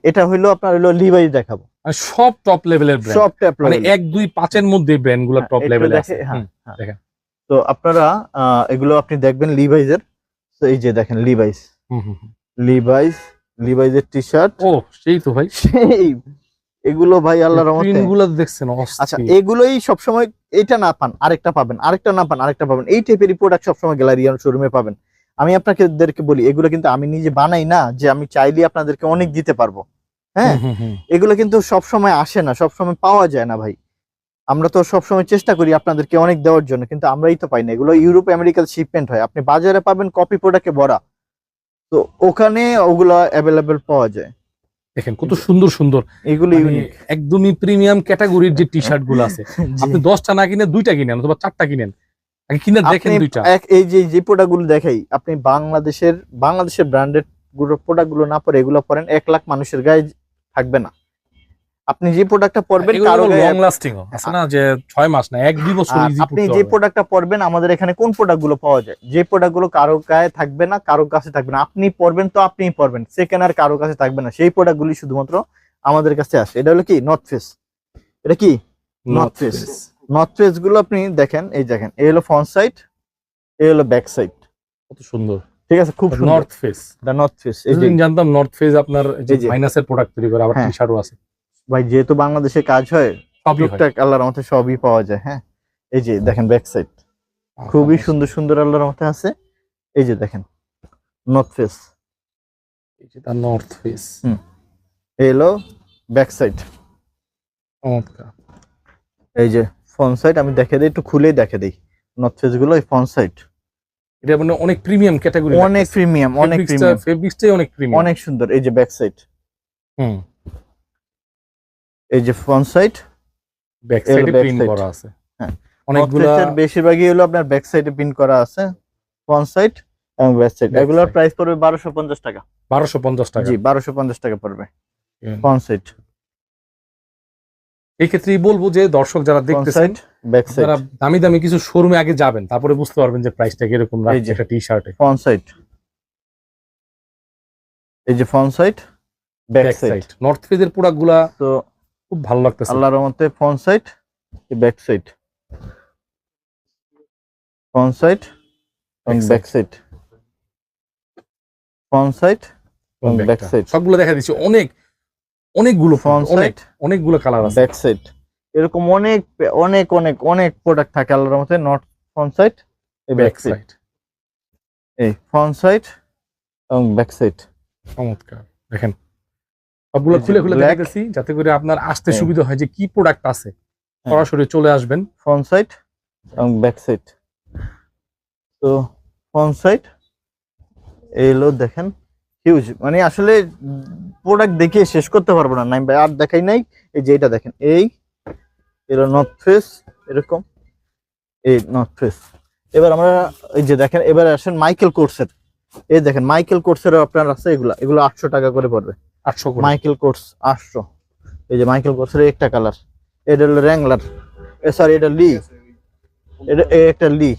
এটা হইলো আপনার হইলো লিভাইস দেখাবো, সব টপ লেভেলের ব্র্যান্ড, সব টপ মানে 1 2 5 এর মধ্যে ব্র্যান্ডগুলো টপ লেভেলে আছে। দেখেন, তো আপনারা এগুলো আপনি দেখবেন লিভাইসের। তো এই যে দেখেন লিভাইসের টি শার্ট। ও সেই তো ভাই, সেই এগুলো ভাই আল্লাহর রহমতে প্রিন্টগুলো দেখছেন। আচ্ছা, এগুলোই সবসময়, এটা না পান আরেকটা পাবেন, আরেকটা না পান আরেকটা পাবেন, এই টাইপের প্রোডাক্ট সবসময় গ্যালারি শোরুমে পাবেন। আমি আপনাদেরকে বলি, এগুলো কিন্তু আমি নিজে বানাই না যে আমি চাইলে আপনাদেরকে অনেক দিতে পারবো। হ্যাঁ, এগুলো কিন্তু সবসময় আসে না, সবসময় পাওয়া যায় না ভাই। আমরা তো সবসময় চেষ্টা করি আপনাদেরকে অনেক দেওয়ার জন্য, কিন্তু আমরাই তো পাই না। এগুলো ইউরোপ আমেরিকার শিপমেন্ট হয়, আপনি বাজারে পাবেন কপি প্রোডাক্টে ভরা, তো ওখানে ওগুলো অ্যাভেলেবেল পাওয়া যায়। দেখেন কত সুন্দর সুন্দর এগুলো ইউনিক, একদমই প্রিমিয়াম ক্যাটাগরির যে টি শার্ট গুলো আছে। আপনি 10টা না কিনে 2টা কিনেন অথবা 4টা কিনেন, কিনে দেখেন 2টা। এই যে প্রোডাক্ট গুলো দেখাই, আপনি বাংলাদেশের ব্র্যান্ডেড প্রোডাক্ট গুলো না পরে এগুলো পরেন, 1 লাখ মানুষের গায়ে থাকবে না। আপনি যে প্রোডাক্টটা পরবেন কারো লং লাস্টিং আছে না, যে 6 মাস না 1-2 বছর ইজি। আপনি যে প্রোডাক্টটা পরবেন, আমাদের এখানে কোন প্রোডাক্ট গুলো পাওয়া যায়, যে প্রোডাক্ট গুলো কারো গায়ে থাকবে না, কারো কাছে থাকবে না, আপনি পরবেন তো আপনিই পরবেন, সেকেন্ড আর কারো কাছে থাকবে না, সেই প্রোডাক্ট গুলি শুধুমাত্র আমাদের কাছে আসে। এটা হলো কি নর্থ ফেস, এটা কি নর্থ ফেস গুলো আপনি দেখেন, এই দেখেন, এই হলো ফ্রন্ট সাইড, এই হলো ব্যাক সাইড, কত সুন্দর। ঠিক আছে, খুব সুন্দর। নর্থ ফেস, দা নর্থ ফেস, এই যে জানতাম নর্থ ফেস আপনার যে মাইনাসের প্রোডাক্ট তৈরি করে, আবার টি শার্টও আছে ভাই। যেহেতু বাংলাদেশে কাজ হয়, টুকটাক আল্লাহর রহমতে সবই পাওয়া যায়। হ্যাঁ, এই যে দেখেন ব্যাক সাইড খুবই সুন্দর সুন্দর আল্লাহর রহমতে আছে। এই যে দেখেন নর্থ ফেস, এই যে দা নর্থ ফেস, এলো ব্যাক সাইড। এই যে ফ্রন্ট সাইড আমি দেখে দিই, একটু খুলেই দেখে দিই নর্থ ফেস গুলো। এই ফ্রন্ট সাইড, এটা মানে অনেক প্রিমিয়াম ক্যাটাগরি, অনেক প্রিমিয়াম, ফেব্রিক্সটাই অনেক প্রিমিয়াম, অনেক সুন্দর। এই যে ব্যাক সাইড, এই যে ফ্রন্ট সাইড, ব্যাক সাইডে প্রিন্ট করা আছে। হ্যাঁ, অনেকগুলো বেশিরভাগই হলো আপনার ব্যাক সাইডে প্রিন্ট করা আছে, ফ্রন্ট সাইড এবং ব্যাক সাইড। এগুলোর প্রাইস পড়বে 1250 টাকা। 1250 টাকা? জি, 1250 টাকা পড়বে ফ্রন্ট সাইড। এই ক্ষেত্রেই বলবো যে দর্শক যারা দেখতেছেন, ব্যাক সাইড যারা দামি দামি কিছু শোরুমে আগে যাবেন, তারপরে বুঝতে পারবেন যে প্রাইসটা কিরকম রাখছে একটা টি-শার্টে। ফ্রন্ট সাইড, এই যে front side, back side. North ফেজের প্রোডাক্টগুলা তো খুব ভালো লাগতেছে আল্লাহর রহমতে। Front side, back side, front side এবং ব্যাক সাইড, ফ্রন্ট সাইড এবং ব্যাক সাইড সবগুলো দেখা দিচ্ছি। অনেকগুলো ফ্রন্ট সাইড, অনেকগুলো কালার আছে, ব্যাক সাইড, এরকম অনেক অনেক অনেক অনেক প্রোডাক্ট থাকে আল্লাহর রহমতে। Not front side, back side, এই ফ্রন্ট সাইড এবং ব্যাক সাইড। চমৎকার। দেখেন সবগুলো খুলে খুলে দেখাইতেছি যাতে করে আপনার আসতে সুবিধা হয় যে কি প্রোডাক্ট আছে, সরাসরি চলে আসবেন। ফ্রন্ট সাইড এবং ব্যাক সাইড। তো ফ্রন্ট সাইড এইগুলো দেখেন হিউজ, মানে আসলে প্রোডাক্ট দেখে শেষ করতে পারবো না ভাই, আর দেখাই নাই। এই যে এটা দেখেন, এই এলো নর্থ ফেস, এরকম এই নর্থ ফেস। এবার আমরা এই যে দেখেন, এবার আসেন মাইকেল কোর্সের। এই দেখেন মাইকেল কোর্সের আপনার আছে এগুলো 800 টাকা করে পড়বে। 800 করে মাইকেল কোর্স 800। এই যে মাইকেল কোর্সের একটা কালার, এটা হলো র্যাংলার, সরি এটা লি, এটা একটা লি,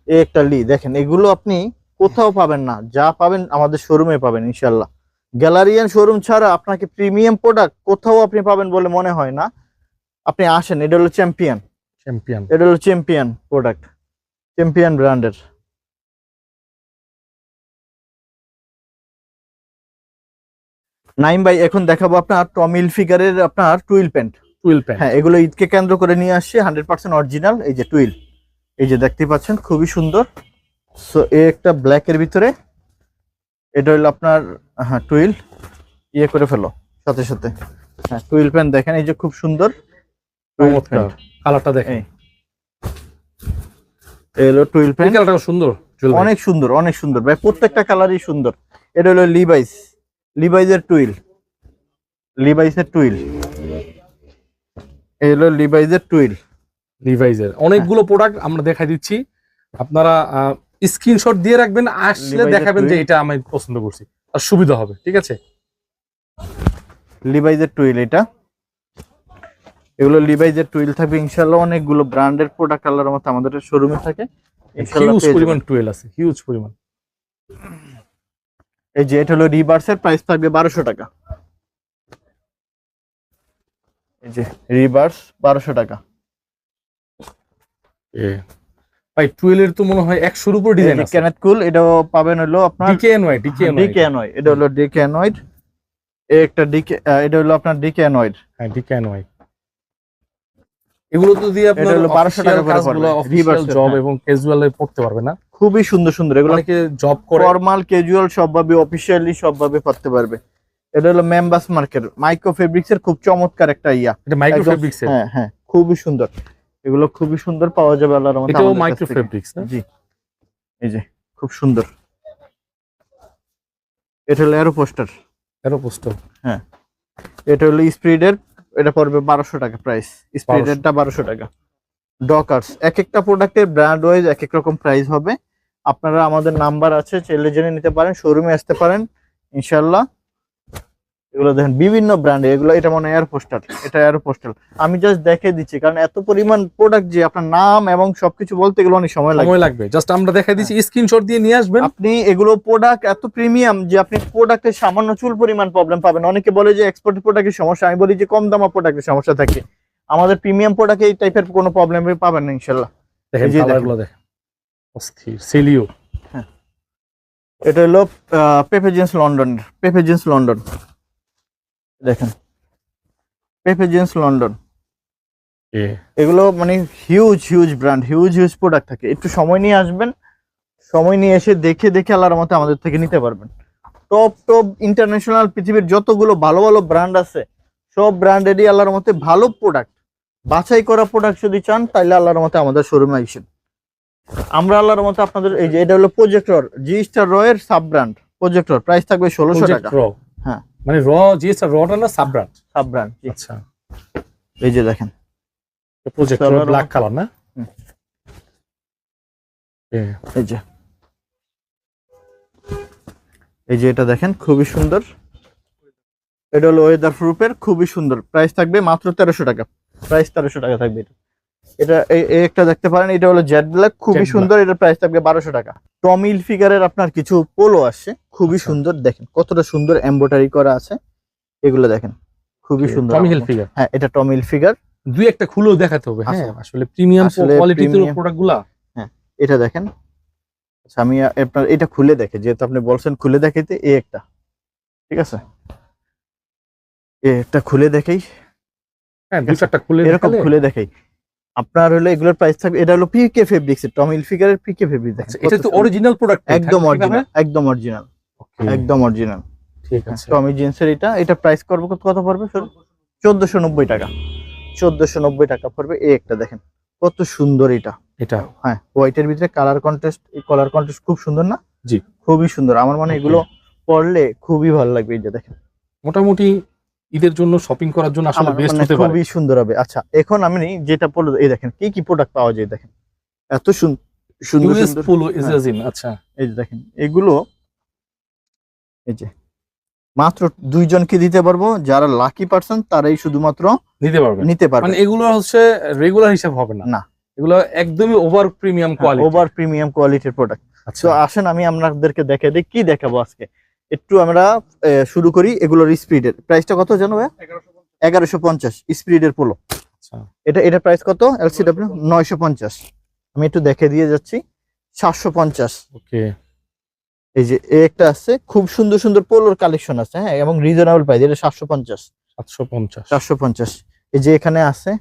একটা লি। দেখেন এগুলো আপনি কোথাও পাবেন না, যা পাবেন আমাদের শোরুমে পাবেন ইনশাল্লাহ। গ্যালারিয়ান শোরুম ছাড়া আপনাকে প্রিমিয়াম প্রোডাক্ট কোথাও আপনি পাবেন বলে মনে হয় না। আপনি আসেন, এটা হলো চ্যাম্পিয়ন, এটা হলো চ্যাম্পিয়ন প্রোডাক্ট, চ্যাম্পিয়ন ব্র্যান্ডের। নাইম ভাই এখন দেখাবো আপনার টমি হিলফিগারের আপনার টুইল প্যান্ট। হ্যাঁ, এগুলো ঈদকে কেন্দ্র করে নিয়ে আসছে, 100% অরিজিনাল। এই যে টুইল, এই যে দেখতে পাচ্ছেন খুবই সুন্দর। সো এই একটা ব্ল্যাকের ভিতরে, এটা হলো আপনার হ্যাঁ টুইল, ইয়ে করে ফেলো সাথে সাথে। হ্যাঁ টুইল প্যান্ট দেখেন, এই যে খুব সুন্দর কালারটা দেখেন, এই হলো টুইল প্যান্ট, কালারটা সুন্দর, অনেক সুন্দর, অনেক সুন্দর ভাই, প্রত্যেকটা কালারই সুন্দর। এটা হলো লিভাইসের টুইল, লিভাইসের টুইল, এই হলো লিভাইসের টুইল। লিভাইসের অনেকগুলো প্রোডাক্ট আমরা দেখাই দিচ্ছি, আপনারা স্ক্রিনশট দিয়ে রাখবেন, আসলে দেখাবেন যে এটা আমি পছন্দ করছি, আর সুবিধা হবে। ঠিক আছে, লিভাইসের টুইল এটা, এগুলো লিভাইসের টুইল থাকবে ইনশাআল্লাহ। অনেকগুলো ব্র্যান্ডের প্রোডাক্ট আল্লাহর মতো আমাদের শোরুমে থাকে ইনশাআল্লাহ। হিউজ পরিমাণ টুইল আছে, হিউজ পরিমাণ। এই যে এটা হলো রিভার্সের, প্রাইস থাকবে 1200 টাকা। এই যে রিভার্স 1200 টাকা। ভাই টুইলের তো মনে হয় 100 এর উপর ডিজাইন আছে। ক্যানেট কুল, এটাও পাবেন হলো আপনার ডিকেএনওয়াই, এটা হলো ডিকেএনওয়াই, এই একটা ডিকে, এটা হলো আপনার ডিকেএনওয়াই। হ্যাঁ ডিকেএনওয়াই, এগুলো তো দিয়ে আপনারা 1200 টাকা করে পড়বে। রিভার্স জব এবং ক্যাজুয়ালে পড়তে পারবে না, খুবই সুন্দর সুন্দর এগুলো, অনেকে জব করে, ফর্মাল ক্যাজুয়াল সবভাবে, অফিশিয়ালি সবভাবে পড়তে পারবে। এটা হলো মেম্বাস মার্কের মাইক্রো ফেব্রিক্স এর খুব চমৎকার একটা ইয়া, এটা মাইক্রো ফেব্রিক্স এর। হ্যাঁ হ্যাঁ খুবই সুন্দর, এগুলো খুবই সুন্দর পাওয়া যাবে আল্লাহর রহমতে। এটাও মাইক্রো ফেব্রিক্স না? জি, এই যে খুব সুন্দর। এটা হলো এরোপোস্টার, হ্যাঁ এটা হলো স্পিডের, এটা পড়বে 1200 টাকা প্রাইস, স্পিডেরটা 1200 টাকা। ডকার্স, এক একটা প্রোডাক্টের ব্র্যান্ড ওয়াইজ এক এক রকম প্রাইস হবে। আপনারা আমাদের নাম্বার আছে, চাইলে জেনে নিতে পারেন, শোরুমে আসতে পারেন ইনশাআল্লাহ। এগুলো দেখেন বিভিন্ন ব্র্যান্ডে, এগুলো এটা মনে হয় এয়ারপোস্টার, এটা এয়ারপোস্টার। আমি জাস্ট দেখে দিচ্ছি কারণ এত পরিমাণ প্রোডাক্ট যে আপনার নাম এবং সবকিছু বলতে গেলে অনেক সময় লাগবে। জাস্ট আমরা দেখাই দিচ্ছি, স্ক্রিনশট দিয়ে নিয়ে আসবেন। আপনি এগুলো প্রোডাক্ট এত প্রিমিয়াম যে আপনি প্রোডাক্টের সামান্য চুল পরিমাণ প্রবলেম পাবেন। অনেকে বলে যে এক্সপোর্ট প্রোডাক্টের সমস্যা, আমি বলি যে কম দামা প্রোডাক্টের সমস্যা থাকে, আমাদের প্রিমিয়াম প্রোডাক্টে এই টাইপের কোনো প্রবলেম পাবেন না ইনশাআল্লাহ। দেখেন কালারগুলো দেখেন, অস্থির। সেলিও, হ্যাঁ এটা হলো পেপে জিন্স লন্ডন, পেপে জিন্স লন্ডন দেখেন, পেপে জিন্স লন্ডন। এগুলো মানে huge huge brand, huge huge product থাকে। একটু সময় নিয়ে আসবেন, সময় নিয়ে এসে দেখে দেখে আল্লাহর মতো আমাদের থেকে নিতে পারবেন। টপ টপ ইন্টারন্যাশনাল পৃথিবীর যতগুলো ভালো ভালো ব্র্যান্ড আছে সব ব্র্যান্ডেরই আল্লাহর মতে ভালো প্রোডাক্ট, বাছাই করা প্রোডাক্ট যদি চান তাহলে আল্লাহর মতে আমাদের শোরুমে আইসেন। আমরা আল্লাহর মতে আপনাদের, এই যে এটা হলো প্রজেক্টর, জি স্টার র এর সাব ব্র্যান্ড প্রজেক্টর, প্রাইস থাকবে 1600 টাকা। হ্যাঁ মানে র জি স্টার রটা না সাব ব্র্যান্ড? সাব ব্র্যান্ড, আচ্ছা এই যে দেখেন প্রজেক্টর ব্ল্যাক কালার না? এই যে এটা দেখেন খুবই সুন্দর, এটা হলো ওয়েদার প্রুফের, খুবই সুন্দর। প্রাইস থাকবে মাত্র 1300 টাকা, প্রাইস 1300 টাকা থাকবে। এটা এই একটা দেখতে পারেন, এটা হলো জেড ব্ল্যাক, খুবই সুন্দর, এটার প্রাইস থাকবে 1200 টাকা। টমি হিলফিগারের আপনার কিছু পোলো আসছে, খুবই সুন্দর, দেখেন কতটা সুন্দর এমব্রয়ডারি করা আছে, এগুলো দেখেন খুবই সুন্দর। টমি হিলফিগার, হ্যাঁ এটা টমি হিলফিগার, দুই একটা খুলেও দেখাতে হবে। হ্যাঁ আসলে প্রিমিয়াম কোয়ালিটির প্রোডাক্টগুলা। হ্যাঁ এটা দেখেন, আচ্ছা আমি আপনার এটা খুলে দেখে, যেহেতু আপনি বলছেন খুলে দেখাইতে, এই একটা, ঠিক আছে, একটা খুলে দেখাই। হ্যাঁ দুই চারটা খুলে এরকম খুলে দেখাই। আপনার হলো এগুলোর প্রাইস থাকবে, এটা হলো পিকে ফেব্রিক্স, টমি হিলফিগারের পিকে ফেব্রিক। এটা তো অরিজিনাল প্রোডাক্ট, একদম অরিজিনাল, একদম অরিজিনাল, একদম অরিজিনাল। ঠিক আছে, টমি জিন্সের এটা প্রাইস করব কত পড়বে? 1490 টাকা, 1490 টাকা পড়বে। এই একটা দেখেন কত সুন্দর এটা। হ্যাঁ হোয়াইটের ভিতরে কালার কন্ট্রাস্ট, এই কালার কন্ট্রাস্ট খুব সুন্দর না? জি খুবই সুন্দর, আমার মানে এগুলো পরলে খুবই ভালো লাগবে। এই যে দেখেন মোটামুটি ঈদের জন্য শপিং করার জন্য আসলে বেস্ট হতে পারে, খুবই সুন্দর হবে। আচ্ছা এখন আমি যেটা বলবো, এই দেখেন কি কি প্রোডাক্ট পাওয়া যায়, দেখেন এত সুন্দর সুন্দর পোলো ইজাজিন। আচ্ছা এই যে দেখেন এগুলো, এই যে মাত্র 2 জনকে দিতে পারবো, যারা লাকি পারসন তারাই শুধুমাত্র নিতে পারবে। মানে এগুলো হচ্ছে রেগুলার হিসাব হবে না, না এগুলো একদমই over premium quality, over premium কোয়ালিটির প্রোডাক্ট। তো আসেন আমি আপনাদেরকে দেখে দিই কি দেখাবো আজকে। একটু আমরা শুরু করি এগুলোর স্পিডের। প্রাইসটা কত জানো ভাই? 1150 স্পিডের পোলো। এটা প্রাইস কত? এলসিডব্লিউ 950। আমি একটু দেখে দিয়ে যাচ্ছি। 750। ওকে এই যে একটা আছে, খুব সুন্দর সুন্দর পোলোর কালেকশন আছে, হ্যাঁ, এবং রিজনেবল প্রাইস। এটা 750। এই যে এখানে আছে,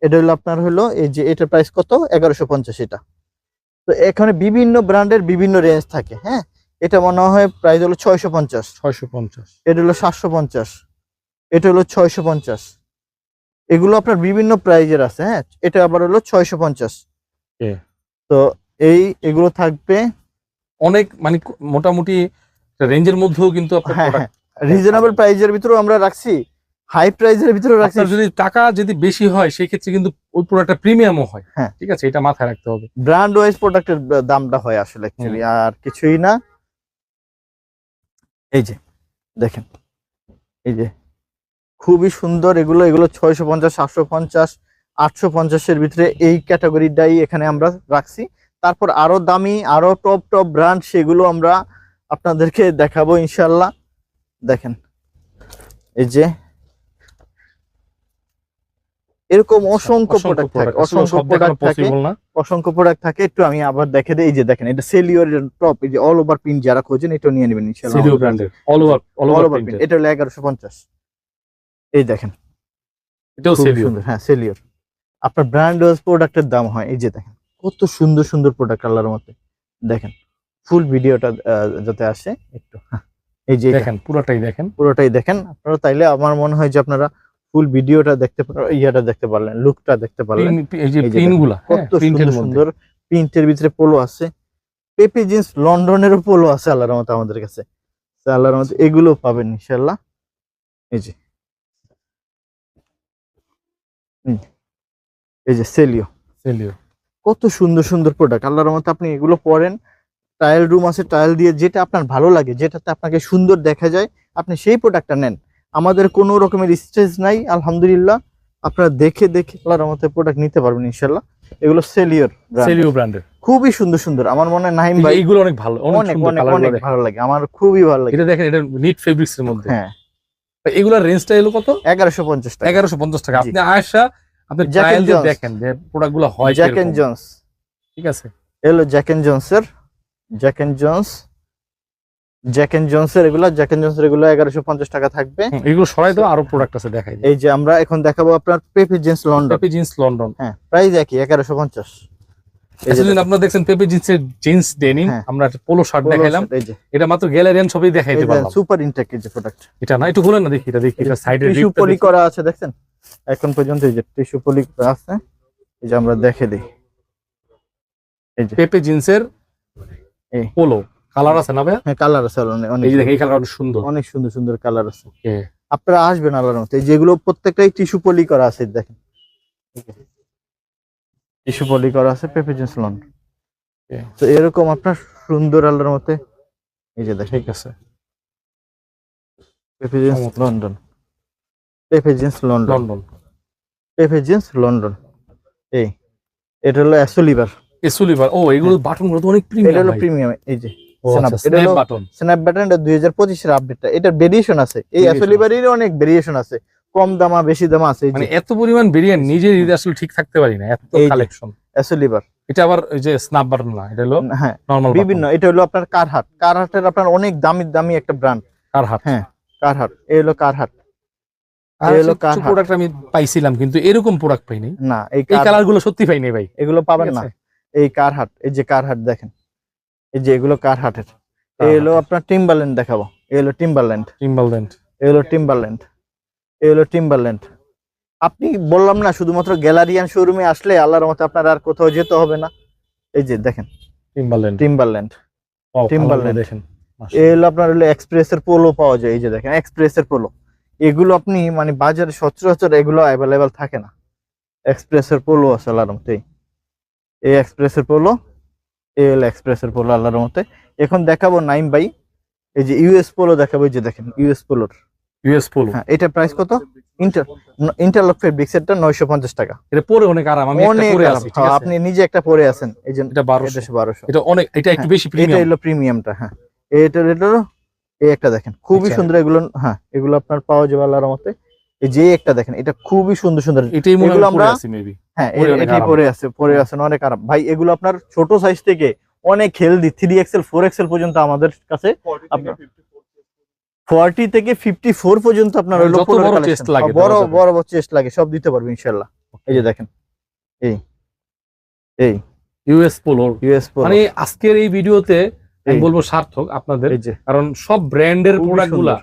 এটা হলো আপনার হলো এই যে এটার প্রাইস কত? 1150 এটা। তো এখানে বিভিন্ন ব্র্যান্ডের বিভিন্ন রেঞ্জ থাকে, হ্যাঁ। এটা মনে হয় প্রাইস হলো 650। এটা হলো 750, এটা হলো 650। এগুলো আপনার বিভিন্ন প্রাইজের আছে, হ্যাঁ। এটা আবার হলো 650। তো এগুলো থাকবে অনেক, মানে মোটামুটি রেঞ্জের মধ্যেও কিন্তু আপনার রিজনেবল প্রাইজের ভিতরেও আমরা রাখছি, হাই প্রাইজের ভিতরে রাখছি। যদি টাকা যদি বেশি হয় সেই ক্ষেত্রে কিন্তু ওই প্রোডাক্টটা প্রিমিয়ামও হয়, হ্যাঁ ঠিক আছে, এটা মাথায় রাখতে হবে। ব্র্যান্ড ওয়াইজ প্রোডাক্টের দামটা হয় আসলে অ্যাকচুয়ালি, আর কিছুই না। এই যে দেখেন, এই যে খুবই সুন্দর এগুলো 650, 750, 850 এর ভিতরে এই ক্যাটাগরিটাই এখানে আমরা রাখছি। তারপর আরো দামি, আরো টপ ব্র্যান্ড, সেগুলো আমরা আপনাদেরকে দেখাবো ইনশাল্লাহ। দেখেন এই যে এরকম অসংখ্য প্রোডাক্ট থাকে, অসংখ্য প্রোডাক্ট থাকে। একটু আমি আবার দেখে দিই। এই যে দেখেন এটা সেলিওর টপ, এই যে অল ওভার প্রিন্ট যারা খোঁজেন এটা নিয়ে নেবেন ইনশাআল্লাহ। সেলিও ব্র্যান্ডের অল ওভার প্রিন্ট, এটা হলো 1150। এই দেখেন এটাও সেলিও, হ্যাঁ সেলিওর। আপনার ব্র্যান্ড ওয়াইজ প্রোডাক্টের দাম হয়। এই যে দেখেন কত সুন্দর সুন্দর প্রোডাক্ট আল্লাহর মতে। দেখেন ফুল ভিডিওটা যাতে আসে একটু, এই যে দেখেন পুরোটাই দেখেন আপনারা। তাইলে আমার মনে হয় যে আপনারা ফুল ভিডিওটা দেখতে দেখতে পারলেন, লুকটা দেখতে পারলেন। এই যে প্রিন্টগুলো কত সুন্দর প্রিন্টের ভিতরে পোলো আছে। পেপি জিন্স লন্ডনেরও পোলো আছে আল্লাহর মতে আমাদের কাছে, আল্লাহর মতে এগুলো পাবেন ইনশাআল্লাহ। এই যে সেলিও কত সুন্দর সুন্দর প্রোডাক্ট আল্লাহর মতে। আপনি এগুলো পরেন, ট্রায়াল রুম আছে, ট্রায়াল দিয়ে যেটা আপনার ভালো লাগে, যেটাতে আপনাকে সুন্দর দেখা যায়, আপনি সেই প্রোডাক্টটা নেন। আমাদের কোনো রকমের স্ট্রেস নাই আলহামদুলিল্লাহ। আপনারা দেখে আল্লাহর মতে প্রোডাক্ট নিতে পারবেন ইনশাআল্লাহ। এগুলো সেলিও ব্র্যান্ডের, খুবই সুন্দর সুন্দর। আমার মনে হয় নাইম ভাই এগুলো অনেক ভালো, অনেক ভালো লাগে, আমার খুবই ভালো লাগে। এটা দেখেন, এটা নিট ফেব্রিক্স এর মধ্যে, হ্যাঁ। এগুলোর রেঞ্জটা এলো কত? 1150 টাকা। 1150 টাকা। আপনি আয়েশা আপনি ট্রায়াল দিয়ে দেখেন যে প্রোডাক্টগুলো হয় জ্যাক এন্ড জোন্স, ঠিক আছে। এলো জ্যাক এন্ড জোন্সের, এগুলো 1150 টাকা থাকবে। এগুলো সরাই দাও, আরো প্রোডাক্ট আছে দেখাই। এই যে আমরা এখন দেখাবো আপনার পেপি জিন্স লন্ডন, হ্যাঁ প্রাইস একই 1150। এতদিন আপনারা দেখছেন পেপি জিন্সের জিন্স ডেনিম, আমরা পোলো শার্ট দেখাইলাম, এটা মাত্র গ্যালারিয়ান সবই দেখাইতে পারলাম। সুপার ইনটেক এই যে প্রোডাক্ট, এটা না একটু খুলেন না দেখি, এটা সাইডে টিস্যু পলি করা আছে দেখছেন এখন পর্যন্ত। এই যে টিস্যু পলি আছে, এই যে আমরা দেখে দিই। এই যে পেপি জিন্সের পোলো কালার আছে না ভাই? হ্যাঁ কালার আছে অনেক। এই যে দেখেন এই কালার অনেক সুন্দর, সুন্দর কালার আছে। আপনারা আসবেন আল্লাহর মতো। এই যেগুলো প্রত্যেকটাই টিস্যু পলি করা আছে, দেখেন টিস্যু পলি করা আছে, পেপে জিন্স লন্ডন। তো এরকম আপনার সুন্দর আল্লাহর মতো, এই যে দেখেন, ঠিক আছে, পেপে জিন্স লন্ডন, পেপে জিন্স লন্ডন, পেপে জিন্স লন্ডন। এই এটা হলো অ্যাসোলিভার। ও এগুলো বাটন গুলো তো অনেক প্রিমিয়াম। এটা হলো প্রিমিয়াম, এই যে স্ন্যাপ বাটন, স্ন্যাপ বাটন, এটা 2025 এর আপডেটটা। এটার ভেরিয়েশন আছে, এই অ্যাসোলিভারের অনেক ভেরিয়েশন আছে, কম দামা বেশি দামা আছে। মানে এত পরিমাণ ভেরিয়েন্ট নিজের আসলে ঠিক থাকতে পারি না, এত কালেকশন। অ্যাসোলিভার, এটা আবার ওই যে স্ন্যাপ বাটন না, এটা হলো হ্যাঁ নরমাল বিভিন্ন। এটা হলো আপনার কারহাটের আপনার অনেক দামি দামি একটা ব্র্যান্ড, কারহাট। হ্যাঁ কারহাট, এই হলো কারহাট। প্রোডাক্ট আমি পাইছিলাম কিন্তু এরকম প্রোডাক্ট পাইনি না, এই কালার গুলো সত্যি পাইনি ভাই, এগুলো পাবেন না। এই কারহাট, এই যে কারহাট দেখেন, এই যে এগুলো কারহাটের। এই হলো আপনার টিম্বারল্যান্ড দেখাবো, এই হলো টিম্বারল্যান্ড, এই হলো টিম্বারল্যান্ড, এই হলো টিম্বারল্যান্ড। আপনি বললাম না, শুধুমাত্র গ্যালারিয়ান শোরুমে আসলে আল্লাহর মতো আপনার আর কোথাও যেতে হবে না। এই যে দেখেন টিম্বারল্যান্ড দেখেন। এই হলো আপনার হলো এক্সপ্রেসের পোলো পাওয়া যায়, এই যে দেখেন এক্সপ্রেসের পোলো। এগুলো আপনি মানে বাজারে সচরাচর এগুলো অ্যাভেলেবেল থাকে না। এক্সপ্রেসের পোলো আছে আল্লাহর মতো, এই এক্সপ্রেসের পোলো, এই হলো এক্সপ্রেসের পোলো আল্লাহর মতো। এখন দেখাবো নাইম ভাই, এই যে ইউএস পোলো দেখাবো, এই যে দেখেন ইউএস পোলো। হ্যাঁ, এটা প্রাইস কত? ইন্টারলক ফেব্রিক্স, এটা 950 টাকা। এটা পরে অনেক আরাম, আমি একটা পরে আছি, ঠিক আছে? আপনি নিজে একটা পরে আছেন, এই যে এটা 1200। এটা অনেক, এটা একটু বেশি প্রিমিয়াম, এটা হলো প্রিমিয়ামটা। হ্যাঁ, এটা এই একটা দেখেন খুবই সুন্দর। এগুলো হ্যাঁ, এগুলো আপনার পাওয়া যাবে আল্লাহর মতে। এই যে একটা দেখেন, এটা খুবই সুন্দর সুন্দর। এটাই মনে হয় আমরা পরে আছি মেবি। হ্যাঁ, এটাই পরে আছেন, অনেক আরাম ভাই। এগুলো আপনার ছোট সাইজ থেকে অনেক হেলদি 3XL 4XL পর্যন্ত আমাদের কাছে, আপনার 40 থেকে 54 পর্যন্ত আপনার হলো বড় চেস্ট লাগে, সব দিতে পারবে ইনশাআল্লাহ। এই যে দেখেন, এই ইউএস পোলো। মানে আজকের এই ভিডিওতে আমি বলবো সার্থক আপনাদের, কারণ সব ব্র্যান্ডের প্রোডাক্টগুলা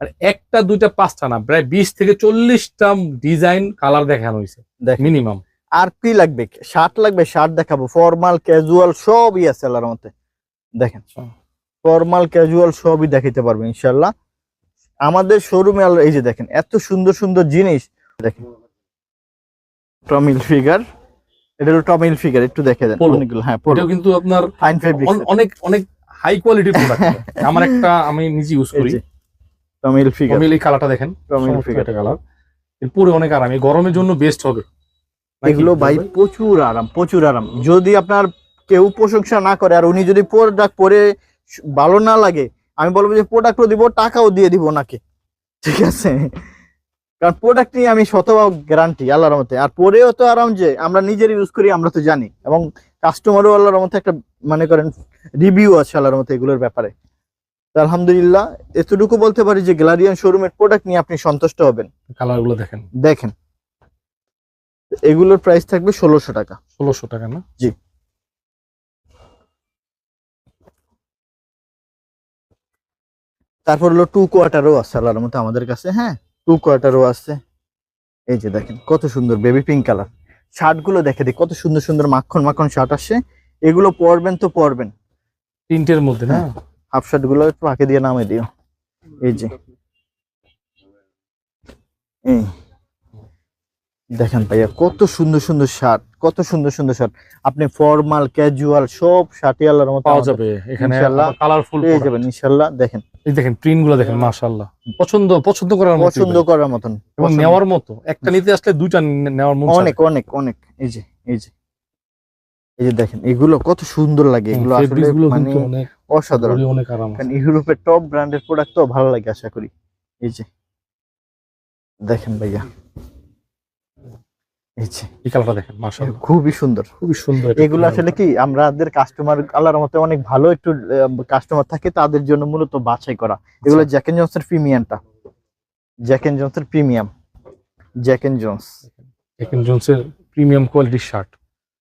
মানে একটা দুইটা পাঁচটা না, প্রায় 20 থেকে 40টা ডিজাইন কালার দেখানো হয়েছে মিনিমাম। আর কি লাগবে? শার্ট লাগবে, শার্ট দেখাবো। ফর্মাল ক্যাজুয়াল সবই আছে আল্লাহর মতে। দেখেন ফর্মাল ক্যাজুয়াল সবই দেখাইতে পারবে ইনশাআল্লাহ আমাদের শোরুমে। এই যে দেখেন এত সুন্দর সুন্দর জিনিস দেখেন। টমিল ফিগার, এটা হলো টমিল ফিগার, একটু দেখে দেন অনেকগুলো। হ্যাঁ, এটাও কিন্তু আপনার ফাইন ফেব্রিক্স, অনেক অনেক হাই কোয়ালিটি প্রোডাক্ট। আমার একটা আমি নিজে ইউজ করি টমিল ফিগার। টমিল এই কালারটা দেখেন, টমিল ফিগার কালার পুরো অনেক আরাম, এই গরমের জন্য বেস্ট হবে এগুলো ভাই। প্রচুর আরাম, প্রচুর আরাম। যদি আপনার কেউ প্রশংসা না করে আর উনি যদি প্রোডাক্ট পরে ভালো না লাগে, আমি বলবো যে প্রোডাক্টও দিব, টাকাও দিয়ে দিব নাকি, ঠিক আছে? কারণ প্রোডাক্ট নিয়ে আমি শতভাগ গ্যারান্টি আল্লাহর মতে। আর পরেও তো আরাম, যে আমরা নিজের ইউজ করি আমরা তো জানি, এবং কাস্টমারও আল্লাহর মতে একটা মনে করেন রিভিউ আছে আল্লাহর মতে এগুলোর ব্যাপারে। আলহামদুলিল্লাহ এতটুকু বলতে পারি যে গ্যালারিয়ান শোরুমের প্রোডাক্ট নিয়ে আপনি সন্তুষ্ট হবেন। কালারগুলো দেখেন, দেখেন এগুলোর প্রাইস থাকবে 1600 টাকা। 1600 টাকা না? জি। তারপর হলো 2 কোয়ার্টারও আছে আল্লাহর মতে আমাদের কাছে। হ্যাঁ, 2 কোয়ার্টারও আছে। এই যে দেখেন কত সুন্দর বেবি পিঙ্ক কালার। শার্ট গুলো দেখে দিই, কত সুন্দর সুন্দর মাখন মাখন শার্ট আসছে। এগুলো পরবেন তো পরবেন, প্রিন্টের মধ্যে না? হাফ শার্ট গুলো একটু আঁকে দিয়ে নামে দিও। এই যে দেখেন ভাইয়া কত সুন্দর সুন্দর শার্ট, কত সুন্দর সুন্দর শার্ট। আপনি ফর্মাল ক্যাজুয়াল সব শার্টই আল্লাহর মতো পাওয়া যাবে এখানে, কালারফুল পেয়ে যাবেন ইনশাআল্লাহ। দেখেন এই দেখেন প্রিন্ট গুলো দেখেন, মাশাআল্লাহ পছন্দ করার মতন এবং নেওয়ার মতো। একটা নিতে আসলে দুইটা নেওয়ার মতো, অনেক অনেক অনেক। এই যে এই যে দেখেন এগুলো কত সুন্দর লাগে। এগুলো আসলে মানে অসাধারণ, অনেক আরাম। কারণ ইউরোপের টপ ব্র্যান্ডের প্রোডাক্ট তো ভালো লাগে আশা করি। এই যে দেখেন ভাইয়া, এই কালারটা দেখেন, মাশাআল্লাহ খুবই সুন্দর, খুবই সুন্দর। এগুলো আসলে কি আমাদের কাস্টমার আল্লাহর মতে অনেক ভালো একটু কাস্টমার থাকে, তাদের জন্য মূলত বাছাই করা। এগুলো জ্যাক এন্ড জনসের প্রিমিয়ামটা, জ্যাক এন্ড জনসের প্রিমিয়াম, জ্যাক এন্ড জনসের প্রিমিয়াম কোয়ালিটির শার্ট।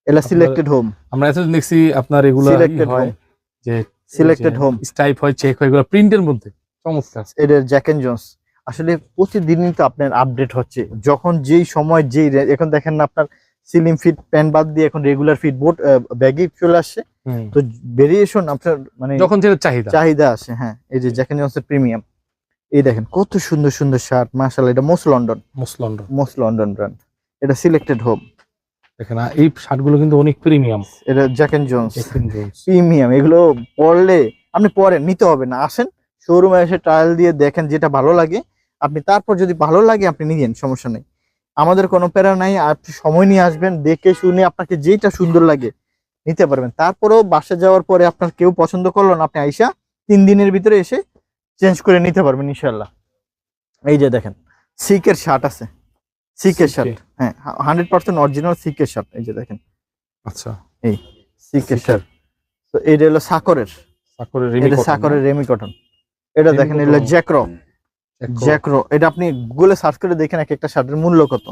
এলা সিলেক্টেড হোম, আমরা এতদিন দেখছি আপনার এগুলা হয় যে সিলেক্টেড হোম স্টাইপ হয়, চেক হয়, এগুলো প্রিন্টের মধ্যে চমৎকার। এটা জ্যাক এন্ড জনস আসলে প্রতিদিনই তো আপনার আপডেট হচ্ছে, যখন যেই সময় যেই। এখন দেখেন না আপনার সিলিম ফিট প্যান্ট বাদ দিয়ে এখন রেগুলার ফিট বোট ব্যাগি চলে আসছে, তো ভেরিয়েশন আপনার মানে যখন যেটা চাহিদা আসে। হ্যাঁ, এই যে জ্যাক এন্ড জনসের প্রিমিয়াম, এই দেখেন কত সুন্দর সুন্দর শার্ট, মাশাআল্লাহ। এটা মোস্ট লন্ডন ব্র্যান্ড। এটা সিলেক্টেড হোম। দেখেন এই শার্টগুলো কিন্তু অনেক প্রিমিয়াম। এটা জ্যাক এন্ড জোন্স প্রিমিয়াম। এগুলো পরলে আপনি পরেন, নিতে হবে না, আসেন শোরুমে এসে ট্রায়াল দিয়ে দেখেন, যেটা ভালো লাগে আপনি, তারপর যদি ভালো লাগে আপনি নিয়েন, সমস্যা নেই, আমাদের কোনো প্যারা নাই। আপনি সময় নিয়ে আসবেন, দেখে শুনে আপনাকে যেটা সুন্দর লাগে নিতে পারবেন। তারপরেও বাসা যাওয়ার পরে আপনার কেউ পছন্দ করলো না, আপনি আইসা 3 দিনের ভিতরে এসে চেঞ্জ করে নিতে পারবেন ইনশাল্লাহ। এই যে দেখেন সিকের শার্ট আছে, সিকের শার্ট, হ্যাঁ 100% অরিজিনাল সিকের শার্ট। এই যে দেখেন, আচ্ছা এই সিকের শার্ট। তো এটা হলো সাকরের রেমি কটন। এটা দেখেন এগুলো জ্যাক্রো। এটা আপনি গুগলে সার্চ করে দেখেন এক একটা শার্টের মূল্য কত।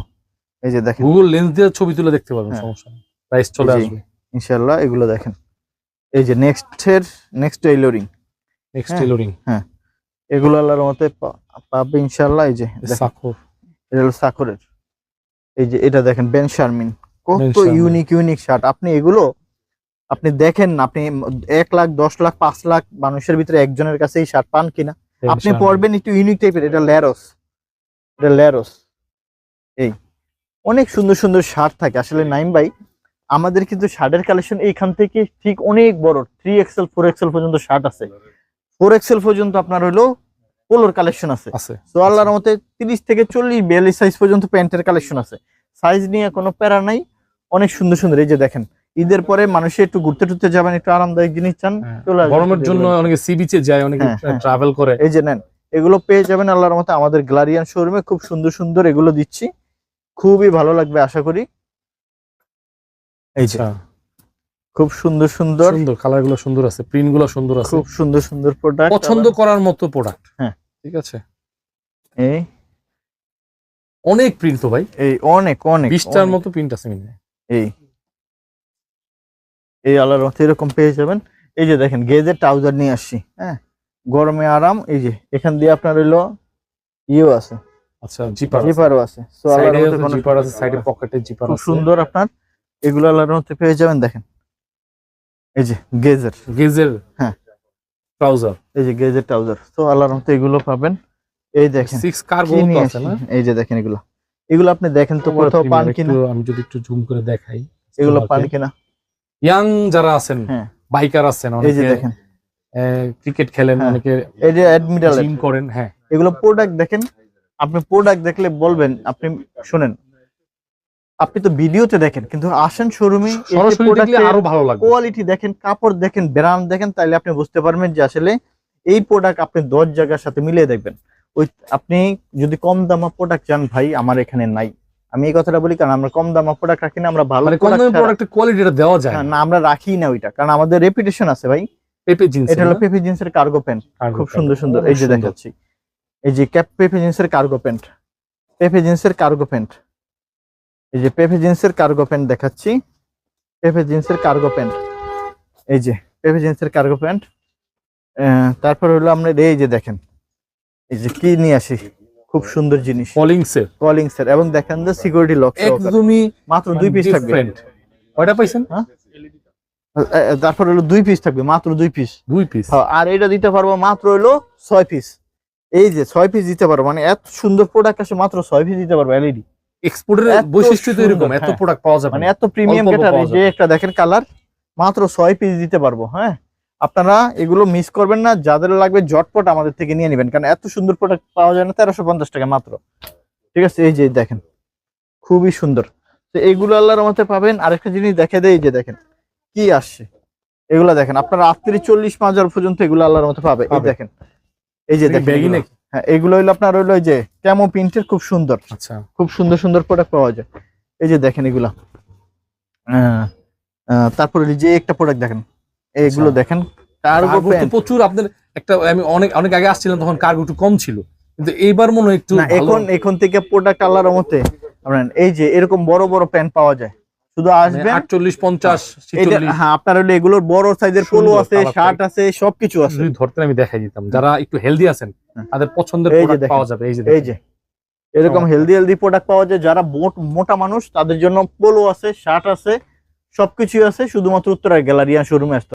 এই যে দেখেন গুগল লেন্স দিয়ে ছবি তুলে দেখতে পারবেন, সমস্যা নেই, প্রাইস চলে আসবে ইনশাআল্লাহ। এগুলো দেখেন, এই যে নেক্সট টেইলরিং, হ্যাঁ এগুলো আল্লাহর রহমতে পাবে ইনশাআল্লাহ। এই যে সাকর, এটা হলো সাকরের। এই যে এটা দেখেন বেন শারমিন, কত ইউনিক শার্ট। আপনি এগুলো আপনি দেখেন, আপনি 1 লাখ 10 লাখ 5 লাখ মানুষের ভিতরে একজনের কাছে এই শার্ট পান কিনা। আপনি পরবেন একটু ইউনিক টাইপের। এটা ল্যারোস। এই অনেক সুন্দর সুন্দর শার্ট থাকে আসলে নাইম ভাই। আমাদের কিন্তু শার্টের কালেকশন এইখান থেকে ঠিক অনেক বড়, 3XL 4XL পর্যন্ত শার্ট আছে। 4XL পর্যন্ত আপনার হলো পোলোর কালেকশন আছে। তো আল্লাহর রহমতে 30 থেকে 40 42 সাইজ পর্যন্ত প্যান্টের কালেকশন আছে। সাইজ নিয়ে কোনো প্যারা নাই, অনেক সুন্দর সুন্দর। এই যে দেখেন ঈদের পরে মানুষে একটু ঘুরতে টুরতে যাবেন, একটু আরামদায়ক জিনিস চান, গরমের জন্য অনেকে সি বিচে যায়, অনেকে ট্রাভেল করে। এই যে নেন, এগুলো পেয়ে যাবেন আল্লাহর রহমতে আমাদের গ্লারিয়ান শোরুমে। খুব সুন্দর সুন্দর এগুলো দিচ্ছি, খুবই ভালো লাগবে আশা করি। এই যে খুব সুন্দর সুন্দর কালার গুলো সুন্দর আছে, প্রিন্ট গুলো সুন্দর আছে, খুব সুন্দর সুন্দর প্রোডাক্ট, পছন্দ করার মতো প্রোডাক্ট। হ্যাঁ ঠিক আছে। এই অনেক প্রিন্ট তো ভাই, এই অনেক 20টার মতো প্রিন্ট আছে মিলে। এই আল্লাহর রহমতে এরকম পেয়ে যাবেন। এই যে দেখেন গেজের ট্রাউজার নিয়ে আসছি, হ্যাঁ গরমে আরাম। এই যে এখান দিয়ে আপনার হইলো ইও আছে, আচ্ছা জিপারও আছে। সো আল্লাহর রহমতে কোনো জিপার আছে, সাইডে পকেটে জিপার আছে, খুব সুন্দর আপনার এগুলো আল্লাহর রহমতে পেয়ে যাবেন। দেখেন এই যে গেজের হ্যাঁ ট্রাউজার, এই যে গেজের ট্রাউজার। তো আল্লাহর রহমতে এগুলো পাবেন। এই দেখেন 6 কার্গো তো আছে না? এই যে দেখেন এগুলো আপনি দেখেন তো কোথাও পান কিনা। আমি যদি একটু জুম করে দেখাই, এগুলো পান কিনা। ইয়াং যারা আছেন, বাইকার আছেন, এই যে দেখেন ক্রিকেট খেলেন, অনেকে এই যে অ্যাডমিরাল জিম করেন, হ্যাঁ এগুলো প্রোডাক্ট দেখেন। আপনি প্রোডাক্ট দেখলে বলবেন, আপনি শুনেন, আপনি তো ভিডিওতে দেখেন, কিন্তু আসেন শোরুমে সরাসরি দেখলে আরো ভালো লাগবে। কোয়ালিটি দেখেন, কাপড় দেখেন, ব্র্যান্ড দেখেন, তাইলে আপনি বুঝতে পারবেন যে আসলে এই প্রোডাক্ট আপনি 10 জায়গার সাথে মিলিয়ে দেখবেন। আপনি যদি কম দামা প্রোডাক্ট চান ভাই, আমার এখানে নাই। আমি এই কথাটা বলি কারণ আমরা কম দামা প্রোডাক্ট রাখি না, আমরা ভালো প্রোডাক্টের কোয়ালিটিটা দেওয়া যায় না, আমরা রাখি না ওইটা, কারণ আমাদের রেপুটেশন আছে ভাই। পেপে জিন্স, এটা হলো পেপে জিন্সের কার্গো প্যান্ট, খুব সুন্দর সুন্দর। এই যে দেখাচ্ছি, এই যে পেপে জিন্সের কার্গো প্যান্ট, এই যে পেপে জিন্সের কার্গো প্যান্ট দেখাচ্ছি, পেপে জিন্সের কার্গো প্যান্ট। এই যে পেপে জিন্সের কার্গো প্যান্ট। তারপর হলো আমরা এই যে দেখেন, এই যে কি নিয়ে আসি, খুব সুন্দর জিনিস, কলিংস এর, এবং দেখেন যে সিকিউরিটি লক একদমই মাত্র 2 পিস থাকবে। কয়টা পাইছেন? তারপর হলো 2 পিস থাকবে, মাত্র 2 পিস। আর এটা দিতে পারবো মাত্র হলো 6 পিস। এই যে 6 পিস দিতে পারবো, মানে এত সুন্দর প্রোডাক্ট আছে, মাত্র 6 পিস দিতে পারবো। এলইডি এক্সপোর্টের বৈশিষ্ট্য তো এরকম, এত প্রোডাক্ট পাওয়া যাবে, মানে এত প্রিমিয়াম ক্যাটাগরি। যে একটা দেখেন কালার, মাত্র 6 পিস দিতে পারবো। হ্যাঁ আপনারা এগুলো মিস করবেন না, যাদের লাগবে ঝটপট আমাদের থেকে নিয়ে নেবেন, কারণ এত সুন্দর প্রোডাক্ট পাওয়া যায় না 1350 টাকা মাত্র। ঠিক আছে, এই যে দেখেন খুবই সুন্দর। তো এইগুলো আল্লাহর রহমতে পাবেন। আরেকটা জিনিস দেখে দেই, যে দেখেন কি আসছে, এগুলো দেখেন আপনারা 38-40 পর্যন্ত এগুলো আল্লাহর মতো পাবে। এই দেখেন, এই যে দেখেন, হ্যাঁ এগুলো হইলো আপনার হইলো এই যে ক্যামো প্রিন্টের, খুব সুন্দর, আচ্ছা খুব সুন্দর সুন্দর প্রোডাক্ট পাওয়া যায়। এই যে দেখেন এগুলা। তারপরে যে একটা প্রোডাক্ট দেখেন, এইগুলো দেখেন কার্গো প্যান্ট প্রচুর। আপনাদের একটা আমি অনেক আগে আসছিলাম, তখন কার্গো একটু কম ছিল, কিন্তু এইবার মনে হয় একটু এখন থেকে প্রোডাক্ট আল্লাহর রহমতে এই যে এরকম বড় বড় প্যান্ট পাওয়া যায়। শুধু আসবেন 48-50-46। হ্যাঁ আপনার হলো এগুলোর বড় সাইজের পোলো আছে, শার্ট আছে, সবকিছু আছে। যদি ধরতেন আমি দেখাই দিতাম, যারা একটু হেলদি আছেন তাদের পছন্দের প্রোডাক্ট পাওয়া যাবে। এই যে এরকম হেলদি প্রোডাক্ট পাওয়া যায়। যারা মোটা মানুষ তাদের জন্য পোলো আছে, শার্ট আছে, সবকিছু আছে। শুধুমাত্র উত্তরা গ্যালারিয়া শোরুমে আসতে